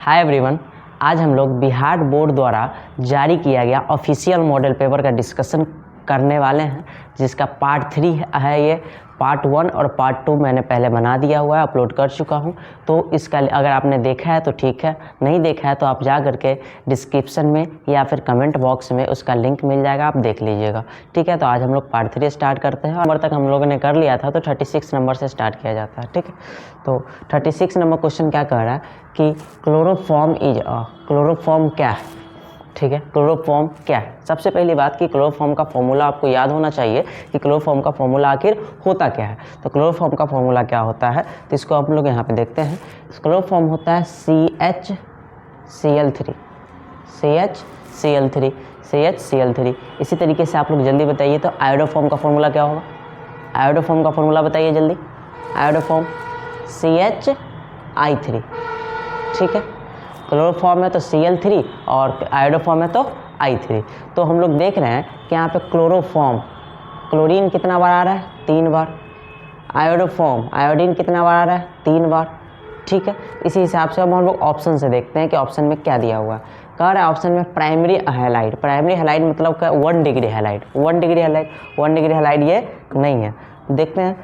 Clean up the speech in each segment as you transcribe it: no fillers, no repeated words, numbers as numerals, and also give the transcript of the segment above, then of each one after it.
Hi everyone, आज हम लोग बिहार बोर्ड द्वारा जारी किया गया ऑफिशियल मॉडल पेपर का डिस्कशन करने वाले हैं, जिसका पार्ट 3 है। ये पार्ट 1 और पार्ट 2 मैंने पहले बना दिया हुआ है, अपलोड कर चुका हूं। तो इसका अगर आपने देखा है तो ठीक है, नहीं देखा है तो आप जा करके डिस्क्रिप्शन में या फिर कमेंट बॉक्स में उसका लिंक मिल जाएगा, आप देख लीजिएगा। ठीक है, तो आज हम लोग पार्ट 3 स्टार्ट करते हैं। नंबर तक हम लोगों ने कर लिया था, तो 36 नंबर से स्टार्ट किया जाता है। ठीक है, तो 36 नंबर क्वेश्चन क्या कह रहा है कि क्लोरोफॉर्म क्या है। ठीक है, क्लोरोफॉर्म क्या है। सबसे पहली बात कि क्लोरोफॉर्म का फॉर्मूला आपको याद होना चाहिए कि क्लोरोफॉर्म का फॉर्मूला आखिर होता क्या है। तो क्लोरोफॉर्म का फॉर्मूला क्या होता है, तो इसको आप लोग यहाँ पे देखते हैं। क्लोरोफॉर्म होता है CHCl3। इसी तरीके से आप लोग जल्दी बताइए तो आयोडोफॉर्म का फॉर्मूला क्या होगा। आयोडोफॉर्म का फॉर्मूला बताइए जल्दी। Iodoform CHI3। ठीक है, क्लोरोफॉर्म है तो Cl3 और आयोडोफॉर्म है तो I3। तो हम लोग देख रहे हैं कि यहाँ पे क्लोरोफॉर्म, क्लोरीन कितना बार आ रहा है, 3 बार। आयोडोफॉर्म, आयोडीन कितना बार आ रहा है, 3 बार। ठीक है, इसी हिसाब से अब हम लोग ऑप्शन से देखते हैं कि ऑप्शन में क्या दिया हुआ है। कह रहा है ऑप्शन में प्राइमरी हैलाइड। प्राइमरी हैलाइड मतलब क्या, 1 डिग्री हैलाइड। 1 डिग्री हैलाइड ये नहीं है। देखते हैं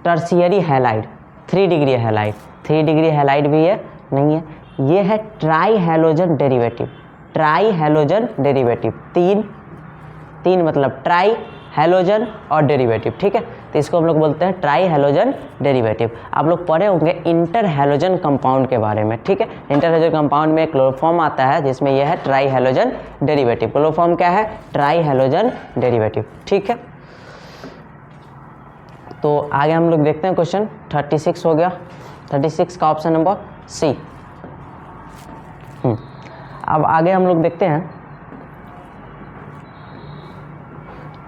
tertiary halide, 3 degree halide. 3 degree halide भी ये नहीं है। ये है try halogen derivative. Try halogen derivative, तीन मतलब ट्राई हैलोजन और डेरिवेटिव। ठीक है, तो इसको हम लोग बोलते हैं ट्राई हैलोजन डेरिवेटिव। आप लोग पढ़े होंगे इंटर हैलोजन कंपाउंड के बारे में। ठीक है, इंटर हैलोजन कंपाउंड में क्लोरोफॉर्म आता है जिसमें यह है ट्राई हैलोजन डेरिवेटिव। क्लोरोफॉर्म क्या है, ट्राई हैलोजन डेरिवेटिव। ठीक है, तो आगे हम लोग देखते हैं क्वेश्चन 36 हो गया। 36 का ऑप्शन नंबर सी। अब आगे हम लोग देखते हैं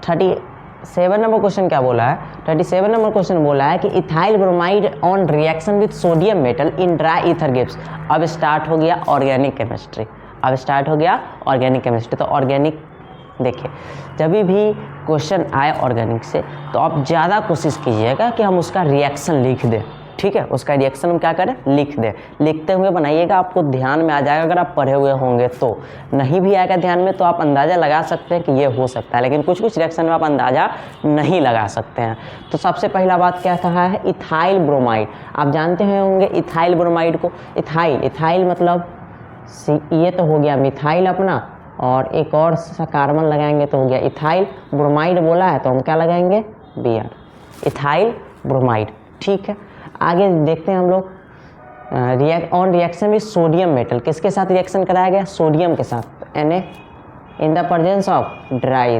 37 नंबर क्वेश्चन क्या बोला है। 37 नंबर क्वेश्चन बोला है कि ethyl bromide on reaction with sodium metal in dry ether gives. अब स्टार्ट हो गया ऑर्गेनिक केमिस्ट्री। तो ऑर्गेनिक देखिए, जब भी क्वेश्चन आए ऑर्गेनिक से तो आप ज़्यादा कोशिश कीजिएगा कि हम उसका रिएक्शन लिख दें। ठीक है, उसका रिएक्शन हम क्या करें, लिख दें। लिखते हुए बनाइएगा, आपको ध्यान में आ जाएगा। अगर आप पढ़े हुए होंगे तो, नहीं भी आएगा ध्यान में तो आप अंदाज़ा लगा सकते हैं कि ये हो सकता है, लेकिन कुछ रिएक्शन में आप अंदाज़ा नहीं लगा सकते हैं। तो सबसे पहला बात क्या कहा है, इथाइल ब्रोमाइड। आप जानते होंगे इथाइल ब्रोमाइड को। इथाइल मतलब ये तो हो गया मिथाइल अपना, और एक और सा कार्बन लगाएंगे तो हो गया इथाइल। ब्रोमाइड बोला है तो हम क्या लगाएंगे, Br, इथाइल ब्रोमाइड। ठीक है, आगे देखते हैं हम लोग on reaction with sodium metal. किसके साथ रिएक्शन कराया गया, सोडियम के साथ, Na in the presence of dry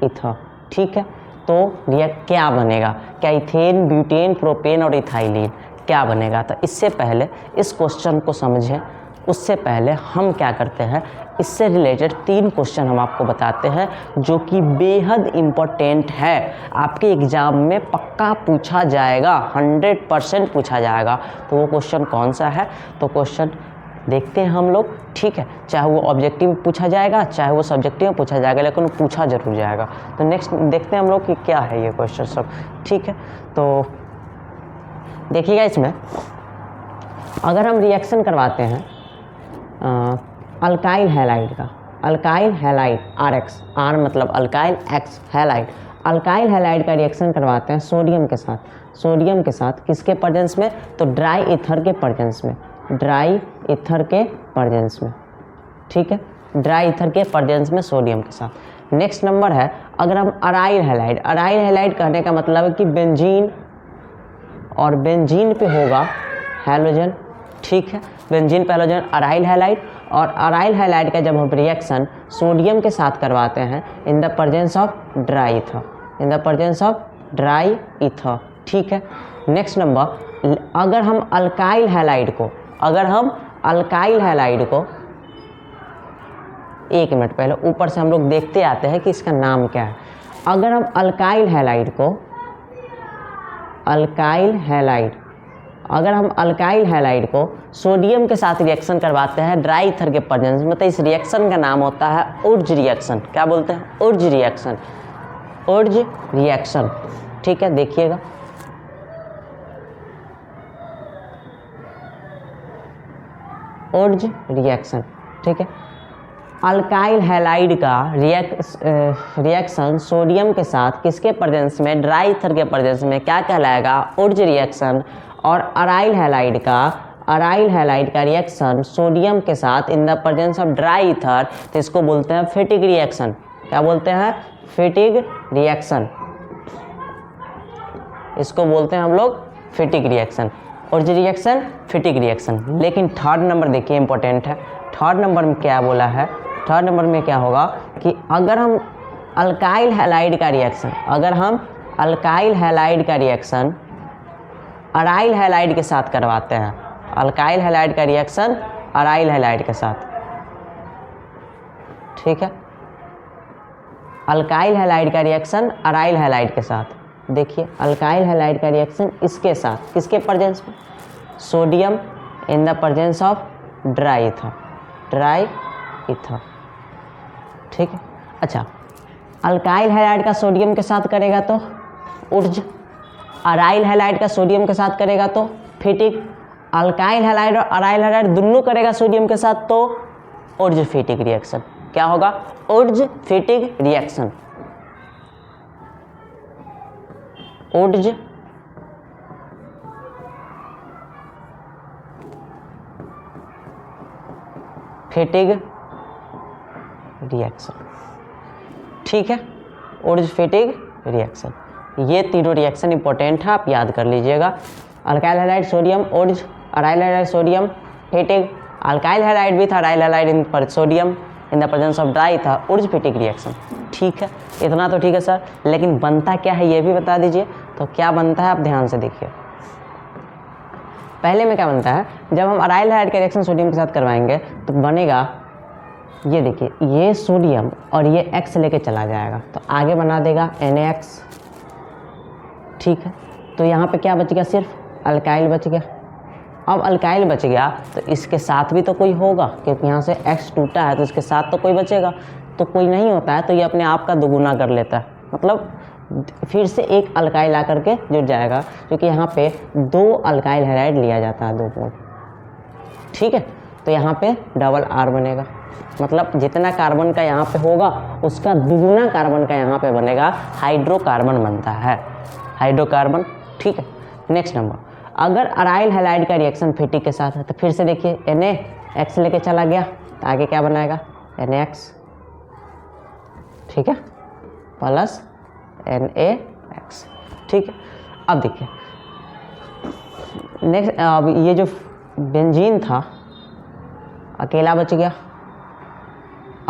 ether. ठीक है, तो रिएक्ट क्या बनेगा, क्या इथेन, ब्यूटेन, प्रोपेन और इथाइलिन क्या बनेगा। तो इससे पहले इस क्वेश्चन को समझें, उससे पहले हम क्या करते हैं, इससे रिलेटेड 3 क्वेश्चन हम आपको बताते हैं जो कि बेहद इम्पोर्टेंट है। आपके एग्ज़ाम में पक्का पूछा जाएगा, 100% पूछा जाएगा। तो वो क्वेश्चन कौन सा है, तो क्वेश्चन देखते हैं हम लोग। ठीक है, चाहे वो ऑब्जेक्टिव में पूछा जाएगा, चाहे वो सब्जेक्टिव में पूछा जाएगा, लेकिन वो पूछा जरूर जाएगा। तो नेक्स्ट देखते हैं हम लोग कि क्या है ये क्वेश्चन सब। ठीक है, तो देखिएगा, इसमें अगर हम रिएक्शन करवाते हैं अल्काइल हैलाइड का, अल्काइल हैलाइड RX, R मतलब alkyl, X halide. Alkyl halide का रिएक्शन करवाते हैं सोडियम के साथ। किसके प्रेजेंस में, तो ड्राई ईथर के प्रेजेंस में। ठीक है, ड्राई ईथर के प्रेजेंस में सोडियम के साथ। नेक्स्ट नंबर है, अगर हम अराइल हैलाइड कहने का मतलब है कि बेंजीन, और बेंजीन पे होगा हैलोजन। ठीक है, बेंजीन पे हैलोजन, अराइल हैलाइड। और अराइल हैलाइड का जब हम रिएक्शन सोडियम के साथ करवाते हैं इन the presence of dry ether. ठीक है, नेक्स्ट नंबर, अगर हम अल्काइल हैलाइड को, एक मिनट पहले ऊपर से हम लोग देखते आते हैं कि इसका नाम क्या है। अगर हम अल्काइल हैलाइड को सोडियम के साथ रिएक्शन करवाते हैं ड्राई ईथर के प्रेजेंस में, तो इस रिएक्शन का नाम होता है उर्ज रिएक्शन। क्या बोलते हैं, उर्ज रिएक्शन। ठीक है, देखिएगा उर्ज रिएक्शन। ठीक है, अल्काइल हैलाइड का रिएक्शन सोडियम के साथ किसके प्रेजेंस में, ड्राई ईथर के प्रेजेंस में क्या कहलाएगा, उर्ज रिएक्शन। और अराइल हैलाइड का रिएक्शन सोडियम के साथ इन the presence of dry ether, तो इसको बोलते हैं फिटिक रिएक्शन। क्या बोलते हैं, फिटिक रिएक्शन। इसको बोलते हैं हम लोग फिटिक रिएक्शन, उर्ज रिएक्शन, फिटिक रिएक्शन। लेकिन थर्ड नंबर देखिए इंपॉर्टेंट है। थर्ड नंबर में क्या बोला है, थर्ड नंबर में क्या होगा कि अगर हम अल्काइल हैलाइड का रिएक्शन, अगर हम अल्काइल हैलाइड का रिएक्शन अराइल हैलाइड के साथ करवाते हैं, अल्काइल हैलाइड का रिएक्शन अराइल हैलाइड के साथ, ठीक है, अल्काइल हैलाइड का रिएक्शन अराइल हैलाइड के साथ। देखिए अल्काइल हैलाइड का रिएक्शन इसके साथ, किसके प्रेजेंस में, sodium in the presence of dry ether, dry ether. ठीक है, अच्छा अल्काइल हैलाइड का सोडियम के साथ करेगा तो उर्ज, अराइल हैलाइड का सोडियम के साथ करेगा तो फिटिक, अल्काइल हैलाइड और अराइल हैलाइड दोनों करेगा सोडियम के साथ तो उर्ज फिटिक रिएक्शन। क्या होगा, उर्ज फिटिक रिएक्शन, उर्ज फिटिक रिएक्शन। ठीक है, उर्ज फिटिक रिएक्शन, ये तीनों रिएक्शन इंपॉर्टेंट है, आप याद कर लीजिएगा। Alkyl halide sodium Wurtz, aryl halide sodium Fittig, alkyl halide भी था अराइल हैलाइड इन पर sodium in the presence of dry था, उर्ज फिटिक रिएक्शन। ठीक है, इतना तो ठीक है सर, लेकिन बनता क्या है ये भी बता दीजिए। तो क्या बनता है आप ध्यान से देखिए। पहले में क्या बनता है, जब हम अराइल हैलाइड का रिएक्शन सोडियम के साथ करवाएंगे तो बनेगा, ये देखिए ये सोडियम और ये X लेके चला जाएगा तो आगे बना देगा NaX। ठीक है, तो यहाँ पे क्या बच गया, सिर्फ अल्काइल बच गया। अब अल्काइल बच गया तो इसके साथ भी तो कोई होगा, क्योंकि यहाँ से X टूटा है तो इसके साथ तो कोई बचेगा, तो कोई नहीं होता है तो ये अपने आप का दोगुना कर लेता है, मतलब फिर से एक अल्काइल आकर के जुड़ जाएगा, क्योंकि यहाँ पे 2 अल्काइल हैलाइड लिया जाता है 2 मोल। ठीक है, तो यहाँ पे डबल R बनेगा, मतलब जितना कार्बन का यहाँ पे होगा उसका दुगुना कार्बन का यहाँ पे बनेगा, हाइड्रोकार्बन बनता है, हाइड्रोकार्बन। ठीक है, नेक्स्ट नंबर, अगर अराइल हैलाइड का रिएक्शन फिटिक के साथ है तो फिर से देखिए NaX लेके चला गया तो आगे क्या बनाएगा, NaX। ठीक है, प्लस NaX। ठीक है, अब देखिए नेक्स्ट, अब ये जो बेंजीन था अकेला बच गया,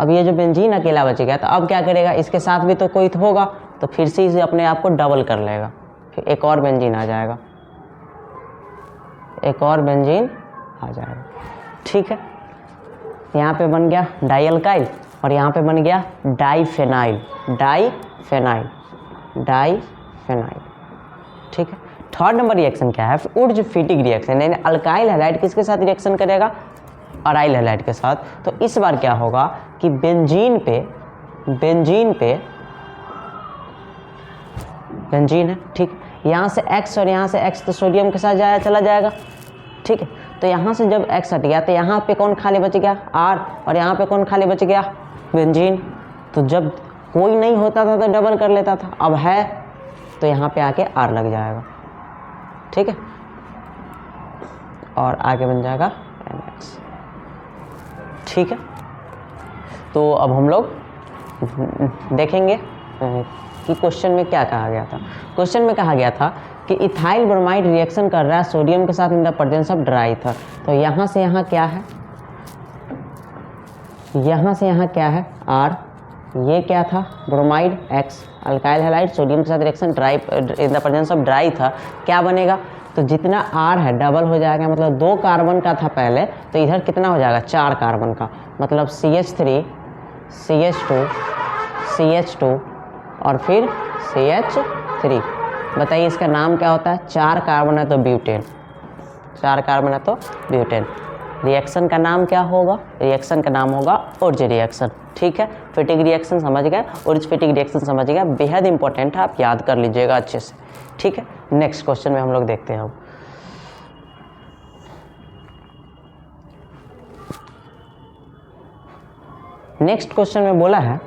अब ये जो बेंजीन अकेला बच गया तो अब क्या करेगा, इसके साथ भी तो कोई तो होगा, तो फिर से इसे अपने आप को डबल कर लेगा, फिर एक और बेंजीन आ जाएगा, एक और बेंजीन आ जाएगा। ठीक है, यहाँ पे बन गया डाइअल्काइल और यहाँ पे बन गया डाइफेनाइल, डाइफेनाइल, डाइफेनाइल। ठीक है, थर्ड नंबर रिएक्शन क्या है, उर्ज फिटिक रिएक्शन, यानी अल्काइल हैलाइड किसके साथ रिएक्शन करेगा, अराइल हैलाइड के साथ। तो इस बार क्या होगा कि बेंजीन है, ठीक, यहाँ से X और यहाँ से X तो सोडियम के साथ चला जाएगा। ठीक है, तो यहाँ से जब X हट गया तो यहाँ पे कौन खाली बच गया, R, और यहाँ पे कौन खाली बच गया, बेंजीन। तो जब कोई नहीं होता था तो डबल कर लेता था, अब है तो यहाँ पे आके R लग जाएगा। ठीक है, और आगे बन जाएगा NX। ठीक है, तो अब हम लोग देखेंगे कि क्वेश्चन में क्या कहा गया था। क्वेश्चन में कहा गया था कि इथाइल ब्रोमाइड रिएक्शन कर रहा है सोडियम के साथ इन the presence of dry ether. तो यहाँ से यहाँ क्या है, यहाँ से यहाँ क्या है, R, ये क्या था, bromide X, alkyl halide sodium के साथ reaction dry in the presence of dry ether, क्या बनेगा, तो जितना R है डबल हो जाएगा, मतलब 2 कार्बन का था पहले तो इधर कितना हो जाएगा, 4 कार्बन का, मतलब CH3 CH2 CH2 और फिर CH3। बताइए इसका नाम क्या होता है, 4 कार्बन है तो ब्यूटेन, 4 कार्बन है तो ब्यूटेन। रिएक्शन का नाम क्या होगा, रिएक्शन का नाम होगा उर्ज रिएक्शन। ठीक है, फिटिक रिएक्शन समझ गए, उर्ज फिटिक रिएक्शन समझ गए, बेहद इंपॉर्टेंट है, आप याद कर लीजिएगा अच्छे से। ठीक है, नेक्स्ट क्वेश्चन में हम लोग देखते हैं। नेक्स्ट क्वेश्चन में बोला है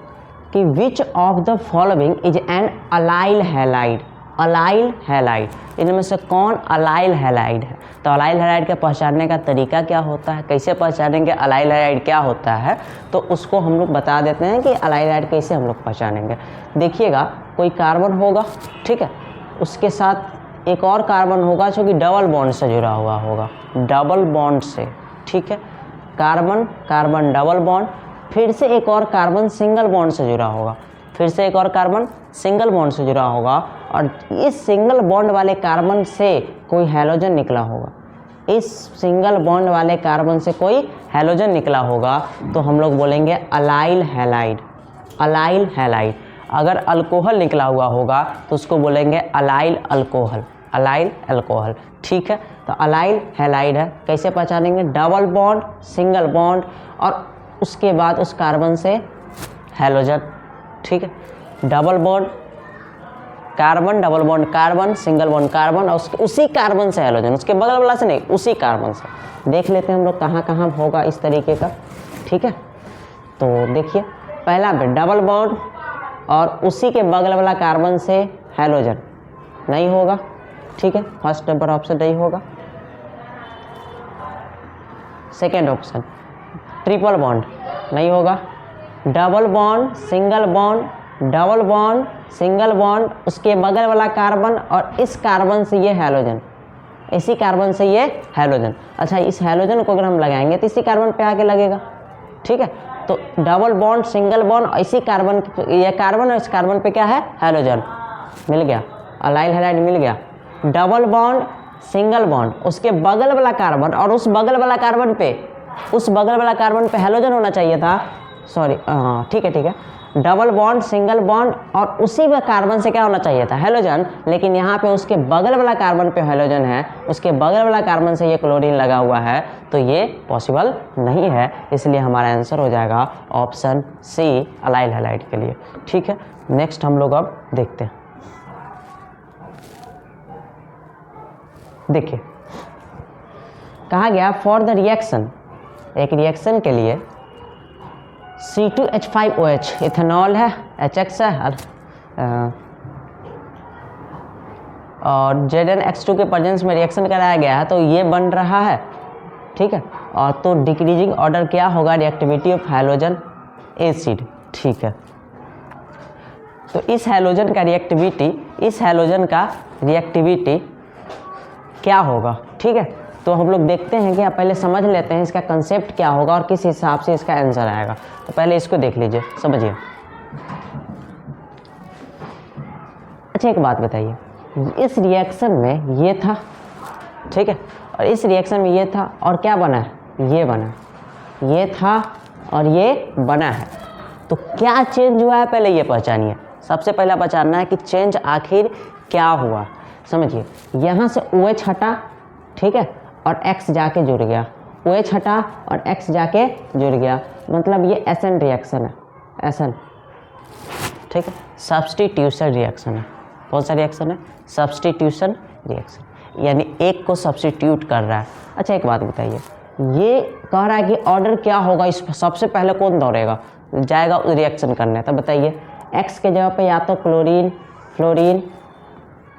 कि विच of the following is an allyl halide. Allyl halide, इनमें से कौन अलाइल हैलाइड है? तो अलाइल हैलाइड का पहचानने का तरीका क्या होता है, कैसे पहचानेंगे अलाइल हैलाइड क्या होता है, तो उसको हम लोग बता देते हैं कि अलाइल हैलाइड कैसे हम लोग पहचानेंगे। देखिएगा, कोई कार्बन होगा, ठीक है, उसके साथ एक और कार्बन होगा जो कि डबल बॉन्ड से जुड़ा हुआ होगा, डबल बॉन्ड से, ठीक है, कार्बन कार्बन डबल बॉन्ड, फिर से एक और कार्बन सिंगल बॉन्ड से जुड़ा होगा, फिर से एक और कार्बन सिंगल बॉन्ड से जुड़ा होगा, और इस सिंगल बॉन्ड वाले कार्बन से कोई हैलोजन निकला होगा, इस सिंगल बॉन्ड वाले कार्बन से कोई हैलोजन निकला होगा, तो हम लोग बोलेंगे अलाइल हैलाइड। Allyl halide. अगर अल्कोहल निकला हुआ होगा तो उसको बोलेंगे अलाइल अल्कोहल, अलाइल अल्कोहल, ठीक है। तो अलाइल हैलाइड है, कैसे पहचानेंगे? डबल बॉन्ड सिंगल बॉन्ड और उसके बाद उस कार्बन से हैलोजन, ठीक है, double bond carbon double bond carbon single bond carbon और उसी कार्बन से हैलोजन, उसके बगल वाला से नहीं, उसी कार्बन से। देख लेते हैं हम लोग कहाँ कहाँ होगा इस तरीके का, ठीक है। तो देखिए, पहला पे डबल बॉन्ड और उसी के बगल वाला कार्बन से हैलोजन नहीं होगा, ठीक है, फर्स्ट नंबर ऑप्शन नहीं होगा। सेकेंड ऑप्शन ट्रिपल बॉन्ड नहीं होगा, double bond single bond, double bond single bond, उसके बगल वाला कार्बन और इस कार्बन से ये हैलोजन, इसी कार्बन से ये हैलोजन। अच्छा, इस हैलोजन को अगर हम लगाएंगे तो इसी कार्बन पे आके लगेगा, ठीक है। तो डबल बॉन्ड सिंगल बॉन्ड, इसी कार्बन, ये कार्बन और इस कार्बन पे क्या है? हैलोजन। मिल गया, अलाइल हैलाइड मिल गया। डबल बॉन्ड सिंगल बॉन्ड, उसके बगल वाला कार्बन और उस बगल वाला कार्बन पे, उस बगल वाला कार्बन पे हैलोजन होना चाहिए था, सॉरी, हाँ ठीक है ठीक है। डबल बॉन्ड सिंगल बॉन्ड और उसी में कार्बन से क्या होना चाहिए था? हैलोजन, लेकिन यहाँ पे उसके बगल वाला कार्बन पे हैलोजन है, उसके बगल वाला कार्बन से ये क्लोरीन लगा हुआ है, तो ये पॉसिबल नहीं है, इसलिए हमारा आंसर हो जाएगा ऑप्शन सी अलाइल हैलाइड के लिए, ठीक है। नेक्स्ट हम लोग अब देखते हैं, देखिए कहा गया फॉर द रिएक्शन, एक रिएक्शन के लिए C2H5OH इथेनॉल है, HX है और ZnX2 के प्रेजेंस में रिएक्शन कराया गया है, तो ये बन रहा है, ठीक है। और तो डिक्रीजिंग ऑर्डर क्या होगा? रिएक्टिविटी ऑफ हैलोजन एसिड, ठीक है। तो इस हैलोजन का रिएक्टिविटी, इस हैलोजन का रिएक्टिविटी क्या होगा, ठीक है। तो हम लोग देखते हैं कि आप पहले समझ लेते हैं इसका कंसेप्ट क्या होगा और किस हिसाब से इसका आंसर आएगा। तो पहले इसको देख लीजिए, समझिए। अच्छा, एक बात बताइए, इस रिएक्शन में ये था, ठीक है, और इस रिएक्शन में ये था, और क्या बना है? ये बना, ये था और ये बना है। तो क्या चेंज हुआ है, पहले ये पहचानिए। सबसे पहला पहचानना है कि चेंज आखिर क्या हुआ। समझिए, यहाँ से OH हटा, ठीक है, और X जाके जुड़ गया, OH हटा और X जाके जुड़ गया, मतलब ये एसन रिएक्शन है, एसन, ठीक है, सब्स्टिट्यूशन रिएक्शन है। कौन सा रिएक्शन है? सब्स्टिट्यूशन रिएक्शन, यानी एक को सब्स्टिट्यूट कर रहा है। अच्छा, एक बात बताइए, ये कह रहा है कि ऑर्डर क्या होगा, इस सबसे पहले कौन दौड़ेगा, जाएगा रिएक्शन करने, तो बताइए। X के जगह पे या तो क्लोरीन, फ्लोरीन,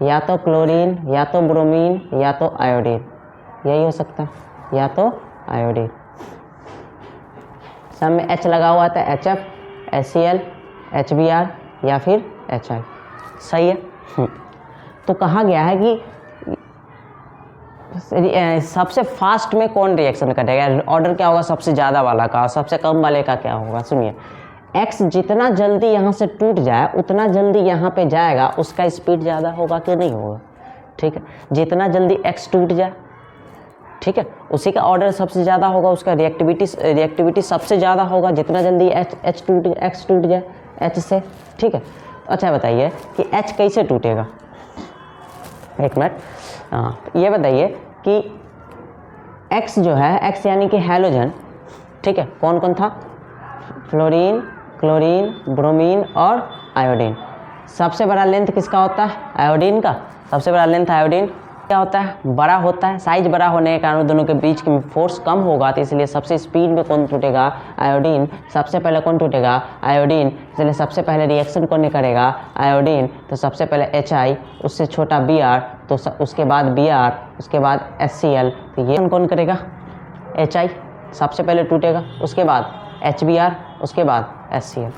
या तो क्लोरीन, या तो ब्रोमीन, या तो आयोडीन, यही हो सकता है, या तो आयोडीन। सब में H लगा हुआ था, HF, HCl, HBr या फिर HI, सही है। तो कहा गया है कि सबसे फास्ट में कौन रिएक्शन करेगा, ऑर्डर क्या होगा सबसे ज़्यादा वाला का, सबसे कम वाले का क्या होगा। सुनिए, X जितना जल्दी यहाँ से टूट जाए उतना जल्दी यहाँ पे जाएगा, उसका स्पीड ज़्यादा होगा कि नहीं होगा, ठीक है। जितना जल्दी X टूट जाए, ठीक है, उसी का ऑर्डर सबसे ज़्यादा होगा, उसका रिएक्टिविटी सबसे ज़्यादा होगा जितना जल्दी X टूट जाए H से, ठीक है। अच्छा बताइए कि H कैसे टूटेगा, एक मिनट, ये बताइए कि X जो है, X यानी कि हैलोजन, ठीक है, कौन कौन था? फ्लोरीन, क्लोरीन, ब्रोमीन और आयोडीन। सबसे बड़ा लेंथ किसका होता है? आयोडीन का। सबसे बड़ा लेंथ आयोडीन, क्या होता है, बड़ा होता है। साइज बड़ा होने के कारण दोनों के बीच में फोर्स कम होगा, तो इसलिए सबसे स्पीड में कौन टूटेगा, आयोडीन। सबसे पहले कौन टूटेगा, आयोडीन। इसलिए सबसे पहले रिएक्शन कौन करेगा, आयोडीन। तो सबसे पहले HI, उससे छोटा Br, तो उसके बाद Br, उसके बाद HCl। तो ये कौन करेगा, HI सबसे पहले टूटेगा, उसके बाद HBr, उसके बाद HCl।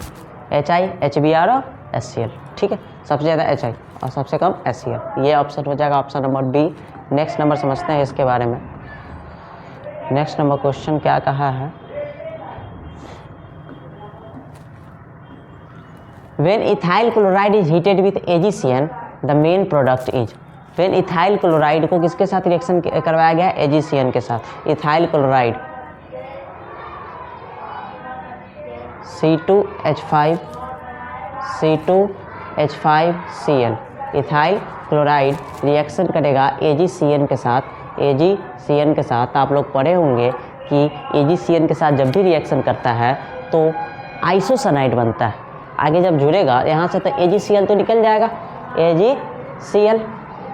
HI, HBr और HCl, ठीक है। सबसे ज़्यादा HI और सबसे कम HCl। ये ऑप्शन हो जाएगा option number B। Next number समझते हैं इसके बारे में। नेक्स्ट नंबर क्वेश्चन क्या कहा है, when ethyl chloride is heated with AgCN the main product is. When ethyl chloride को किसके साथ रिएक्शन करवाया गया, AgCN के साथ। Ethyl chloride C2H5 C2H5Cl। Ethyl chloride reaction करेगा AgCN के साथ, AgCN के साथ। आप लोग पढ़े होंगे कि AgCN के साथ जब भी रिएक्शन करता है तो आइसोसाइनाइड बनता है। आगे जब जुड़ेगा यहाँ से तो AgCl तो निकल जाएगा, AgCl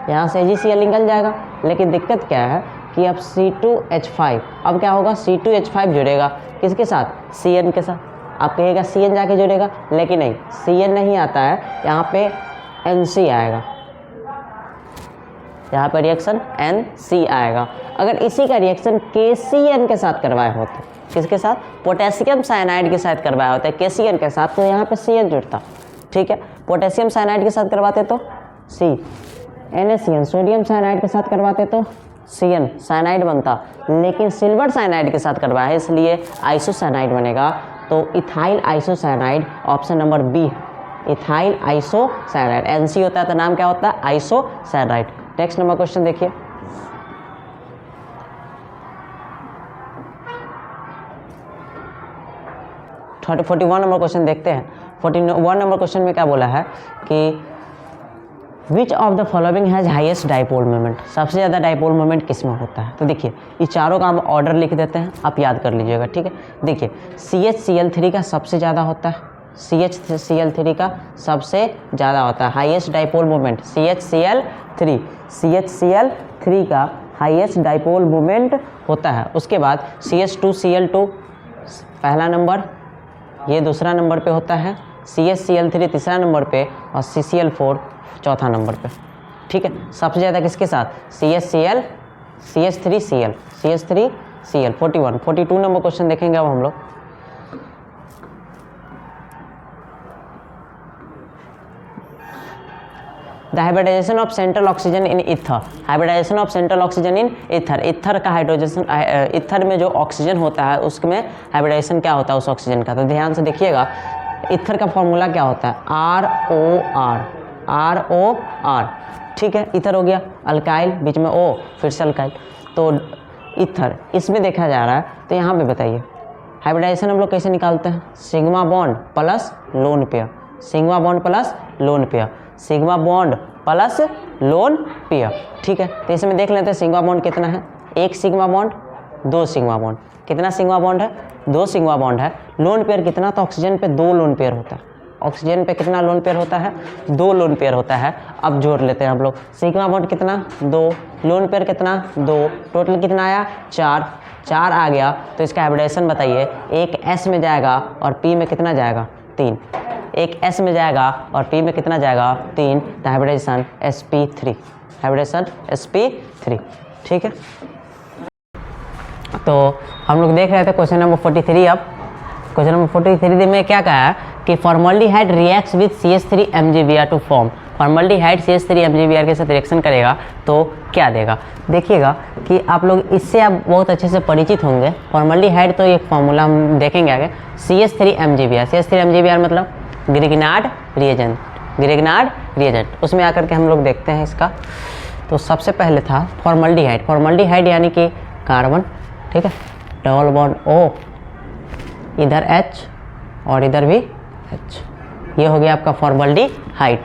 यहाँ से AgCl निकल जाएगा। लेकिन दिक्कत क्या है कि अब C2H5, अब क्या होगा, C2H5 जुड़ेगा किसके साथ, CN के साथ। आप कहिएगा CN जाके जुड़ेगा, लेकिन नहीं, CN नहीं आता है, यहाँ पे NC आएगा। यहाँ पर रिएक्शन NC आएगा। अगर इसी का रिएक्शन KCN के साथ करवाए होते, किसके साथ, पोटेशियम साइनाइड के साथ करवाया होता है KCN के साथ, तो यहाँ पे CN जुड़ता, ठीक है। पोटेशियम साइनाइड के साथ करवाते तो C, NaCN, सोडियम साइनाइड के साथ करवाते तो CN साइनाइड बनता। लेकिन सिल्वर साइनाइड के साथ करवाया है इसलिए आइसोसाइनाइड बनेगा। तो ethyl isocyanide option number B, ethyl isocyanide. NC होता है तो नाम क्या होता है, आइसोसाइनाइड। नेक्स्ट नंबर क्वेश्चन देखिए, थर्टी 41 नंबर क्वेश्चन देखते हैं। 41 नंबर क्वेश्चन में क्या बोला है कि विच of the following has highest dipole moment. सबसे ज़्यादा डाइपोल मोमेंट किस में होता है, तो देखिए ये चारों का हम ऑर्डर लिख देते हैं, आप याद कर लीजिएगा, ठीक है। देखिए CHCl3 का सबसे ज़्यादा होता है, CHCl3 का सबसे ज़्यादा होता है हाईएस्ट डाइपोल मोमेंट, CHCl3 का हाईएस्ट डाइपोल मोमेंट होता है। उसके बाद CH2Cl2 पहला नंबर, ये दूसरा नंबर पे होता है, CHCl3 तीसरा नंबर पे और CCl4 चौथा नंबर पे, ठीक है। सबसे ज़्यादा किसके साथ, CH3Cl। 41 42 नंबर क्वेश्चन देखेंगे अब हम लोग। The hybridization of central oxygen in ether. Hybridization of central oxygen in ether. Ether का हाइड्रोजन, ईथर में जो ऑक्सीजन होता है उसमें हाइब्रिडाइजेशन क्या होता है उस ऑक्सीजन का, तो ध्यान से देखिएगा। ईथर का फॉर्मूला क्या होता है, ROR, ठीक है। ईथर हो गया, अल्काइल बीच में O, फिर से अल्काइल, तो ईथर इसमें देखा जा रहा है। तो यहाँ पे बताइए हाइब्रिडाइजेशन हम लोग कैसे निकालते हैं, sigma bond plus lone pair, sigma bond plus lone pair, sigma bond plus lone pair, ठीक है। तो इसमें देख लेते हैं सिग्मा बॉन्ड कितना है, एक सिग्मा बॉन्ड, दो सिग्मा बॉन्ड। कितना सिग्मा बॉन्ड है, दो सिग्मा बॉन्ड है। लोन पेयर कितना, तो ऑक्सीजन पे दो लोन पेयर होता है, ऑक्सीजन पे कितना लोन पेयर होता है, दो लोन पेयर होता है। अब जोड़ लेते हैं हम लोग, सिग्मा बॉन्ड कितना, दो, लोन पेयर कितना, दो, टोटल कितना आया, चार आ गया। तो इसका हाइब्रिडाइजेशन बताइए, एक S में जाएगा और P में कितना जाएगा, 3, एक S में जाएगा और P में कितना जाएगा, 3, तो हाइब्रिडाइजेशन sp3, हाइब्रिडाइजेशन sp3, ठीक है। तो हम लोग देख रहे थे क्वेश्चन नंबर 43। अब क्वेश्चन नंबर 43 में क्या कहा है कि formaldehyde reacts with CH3 MgBr to form. Formaldehyde CH3 MgBr के साथ रिएक्शन करेगा तो क्या देगा। देखिएगा कि आप लोग इससे आप बहुत अच्छे से परिचित होंगे। फॉर्मल्डिहाइड तो एक फार्मूला हम देखेंगे आगे, CH3 MgBr। CH3 MgBr मतलब ग्रिग्नार्ड रिएजेंट, उसमें आकर के हम लोग देखते हैं इसका। तो सबसे पहले था फॉर्मल्डिहाइड यानी कि कार्बन, ठीक है, डबल बॉन्ड O, इधर H और इधर भी H, ये हो गया आपका फॉर्मल्डिहाइड।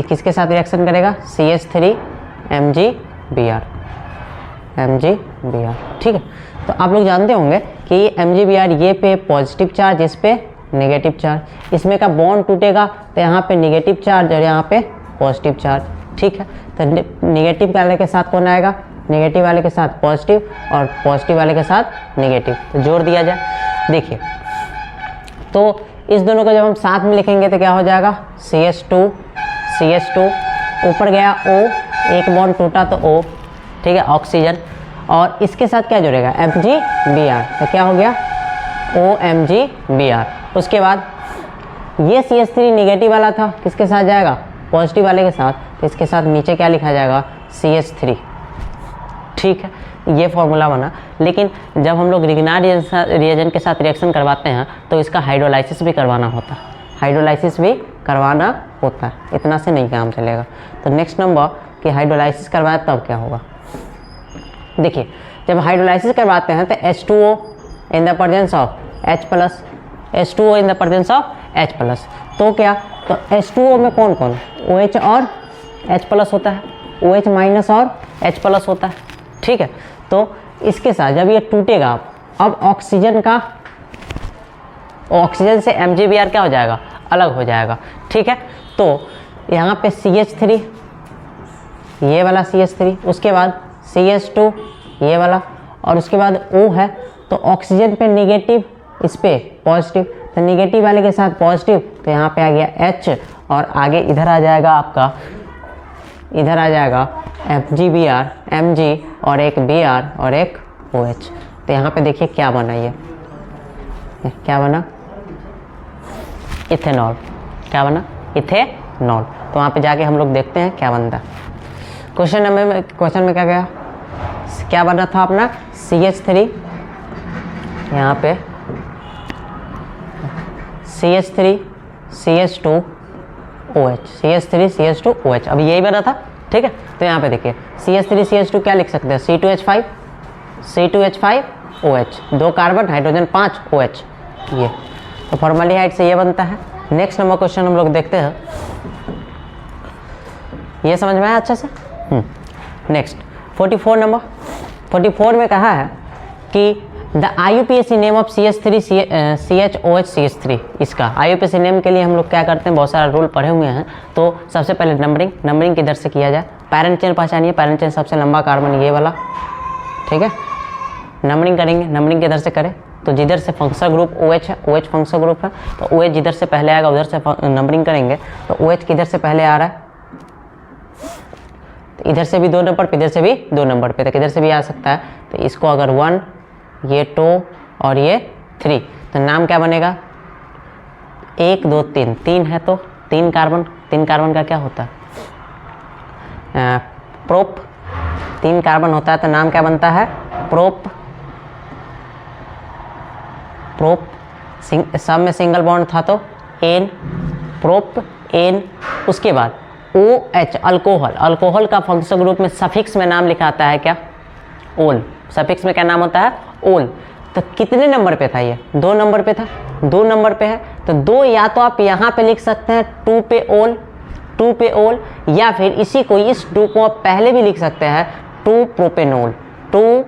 किसके साथ रिएक्शन करेगा, CH3 MgBr, ठीक है। तो आप लोग जानते होंगे कि ये MgBr ये पे पॉजिटिव चार्ज, इस पे नेगेटिव चार्ज, इसमें का बॉन्ड टूटेगा तो यहाँ पे नेगेटिव चार्ज और यहाँ पे पॉजिटिव चार्ज, ठीक है। तो नेगेटिव वाले के साथ कौन आएगा, नेगेटिव वाले के साथ पॉजिटिव और पॉजिटिव वाले के साथ नेगेटिव, तो जोड़ दिया जाए। देखिए तो इस दोनों को जब हम साथ में लिखेंगे तो क्या हो जाएगा, CH2 ऊपर गया O, एक बॉन्ड टूटा तो O, ठीक है, ऑक्सीजन, और इसके साथ क्या जुड़ेगा, MgBr, तो क्या हो गया OMgBr। उसके बाद ये CH3 नेगेटिव वाला था, किसके साथ जाएगा, पॉजिटिव वाले के साथ, तो इसके साथ नीचे क्या लिखा जाएगा, CH3, ठीक है, ये फॉर्मूला बना। लेकिन जब हम लोग रिग्नार्ड रिएजेंट के साथ रिएक्शन करवाते हैं तो इसका हाइड्रोलाइसिस भी करवाना होता है, हाइड्रोलाइसिस भी करवाना होता है, इतना से नहीं काम चलेगा। तो नेक्स्ट नंबर कि हाइड्रोलाइसिस करवाए तब क्या होगा। देखिए जब हाइड्रोलाइसिस करवाते हैं तो H2O in the presence of H+, H2O in the presence of H+, तो क्या, तो H2O में कौन कौन, OH और H+ होता है, OH- और H+ होता है, ठीक है। तो इसके साथ जब ये टूटेगा अब ऑक्सीजन का, ऑक्सीजन से MgBr क्या हो जाएगा, अलग हो जाएगा, ठीक है। तो यहाँ पे CH3, ये वाला CH3, उसके बाद CH2 ये वाला, और उसके बाद O है, तो ऑक्सीजन पे नेगेटिव, इस पे पॉजिटिव, तो नेगेटिव वाले के साथ पॉजिटिव, तो यहाँ पे आ गया H, और आगे इधर आ जाएगा आपका, इधर आ जाएगा MgBr, Mg और एक Br और एक OH। तो यहाँ पे देखिए क्या बना, ये क्या बना, इथेनॉल, क्या बना, इथेनॉल। तो वहाँ पे जाके हम लोग देखते हैं क्या बनता है। क्वेश्चन में क्या गया, क्या बना था अपना, CH3, यहाँ पे CH3 CH2 OH, CH3 CH2 OH, अब यही बना था, ठीक है। तो यहाँ पे देखिए CH3 CH2 क्या लिख सकते हैं, C2H5 C2H5 OH, 2 carbon, hydrogen 5 OH, ये तो फॉर्मल्डिहाइड से ये बनता है। नेक्स्ट नंबर क्वेश्चन हम लोग देखते हैं, ये समझ में आया अच्छे से। नेक्स्ट 44 नंबर, 44 में कहा है कि the IUPAC name of CH3 CHOH CH3, इसका IUPAC नेम के लिए हम लोग क्या करते हैं, बहुत सारा रूल पढ़े हुए हैं। तो सबसे पहले नंबरिंग किधर से किया जाए, पैरेंट चेन पहचानिए, पैरेंट चेन सबसे लंबा कार्बन ये वाला, ठीक है। नंबरिंग करेंगे, नंबरिंग किधर से करें, तो जिधर से फंक्शनल ग्रुप OH है, OH फंक्शनल ग्रुप है, तो OH जिधर से पहले आएगा उधर से नंबरिंग करेंगे। तो OH किधर से पहले आ रहा है, तो इधर से भी 2 नंबर पे, इधर से भी 2 नंबर पे, तो किधर से भी आ सकता है। तो इसको अगर 1, ये 2 और ये 3, तो नाम क्या बनेगा, 1 2 3, 3 है तो 3 कार्बन, 3 कार्बन का क्या होता है, प्रोप, 3 कार्बन होता है तो नाम क्या बनता है, प्रोप, सब में सिंगल बॉन्ड था तो एन, प्रोप एन। उसके बाद OH अल्कोहल, अल्कोहल का फंक्शनल ग्रुप में सफिक्स में नाम लिखा आता है क्या, ओल, सफिक्स में क्या नाम होता है, ओल। तो कितने नंबर पे था ये, 2 नंबर पे था, 2 नंबर पे है, तो 2 या तो आप यहाँ पे लिख सकते हैं 2 पे ओल, 2 पे ओल, या फिर इसी को, इस 2 को आप पहले भी लिख सकते हैं 2 प्रोपेनोल, 2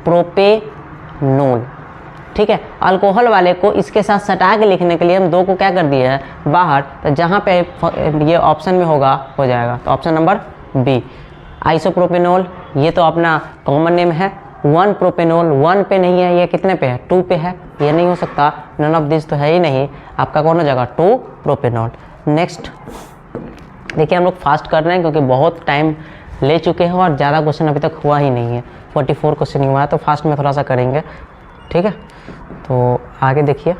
प्रोपेनोल, ठीक है। अल्कोहल वाले को इसके साथ सटा के लिखने के लिए हम 2 को क्या कर दिए हैं बाहर, तो जहाँ पे ये ऑप्शन में होगा हो जाएगा, तो ऑप्शन नंबर बी आइसोप्रोपेनोल, ये तो अपना कॉमन नेम है। 1 प्रोपेनोल 1 पे नहीं है, ये कितने पे है, 2 पे है, ये नहीं हो सकता, नन ऑफ दिस तो है ही नहीं, आपका कौन हो जाएगा 2 प्रोपेनोल। नेक्स्ट देखिए हम लोग फास्ट कर रहे हैं क्योंकि बहुत टाइम ले चुके हैं और ज़्यादा क्वेश्चन अभी तक हुआ ही नहीं है, 44 क्वेश्चन ही हुआ है, तो फास्ट में थोड़ा सा करेंगे, ठीक है। तो आगे देखिए,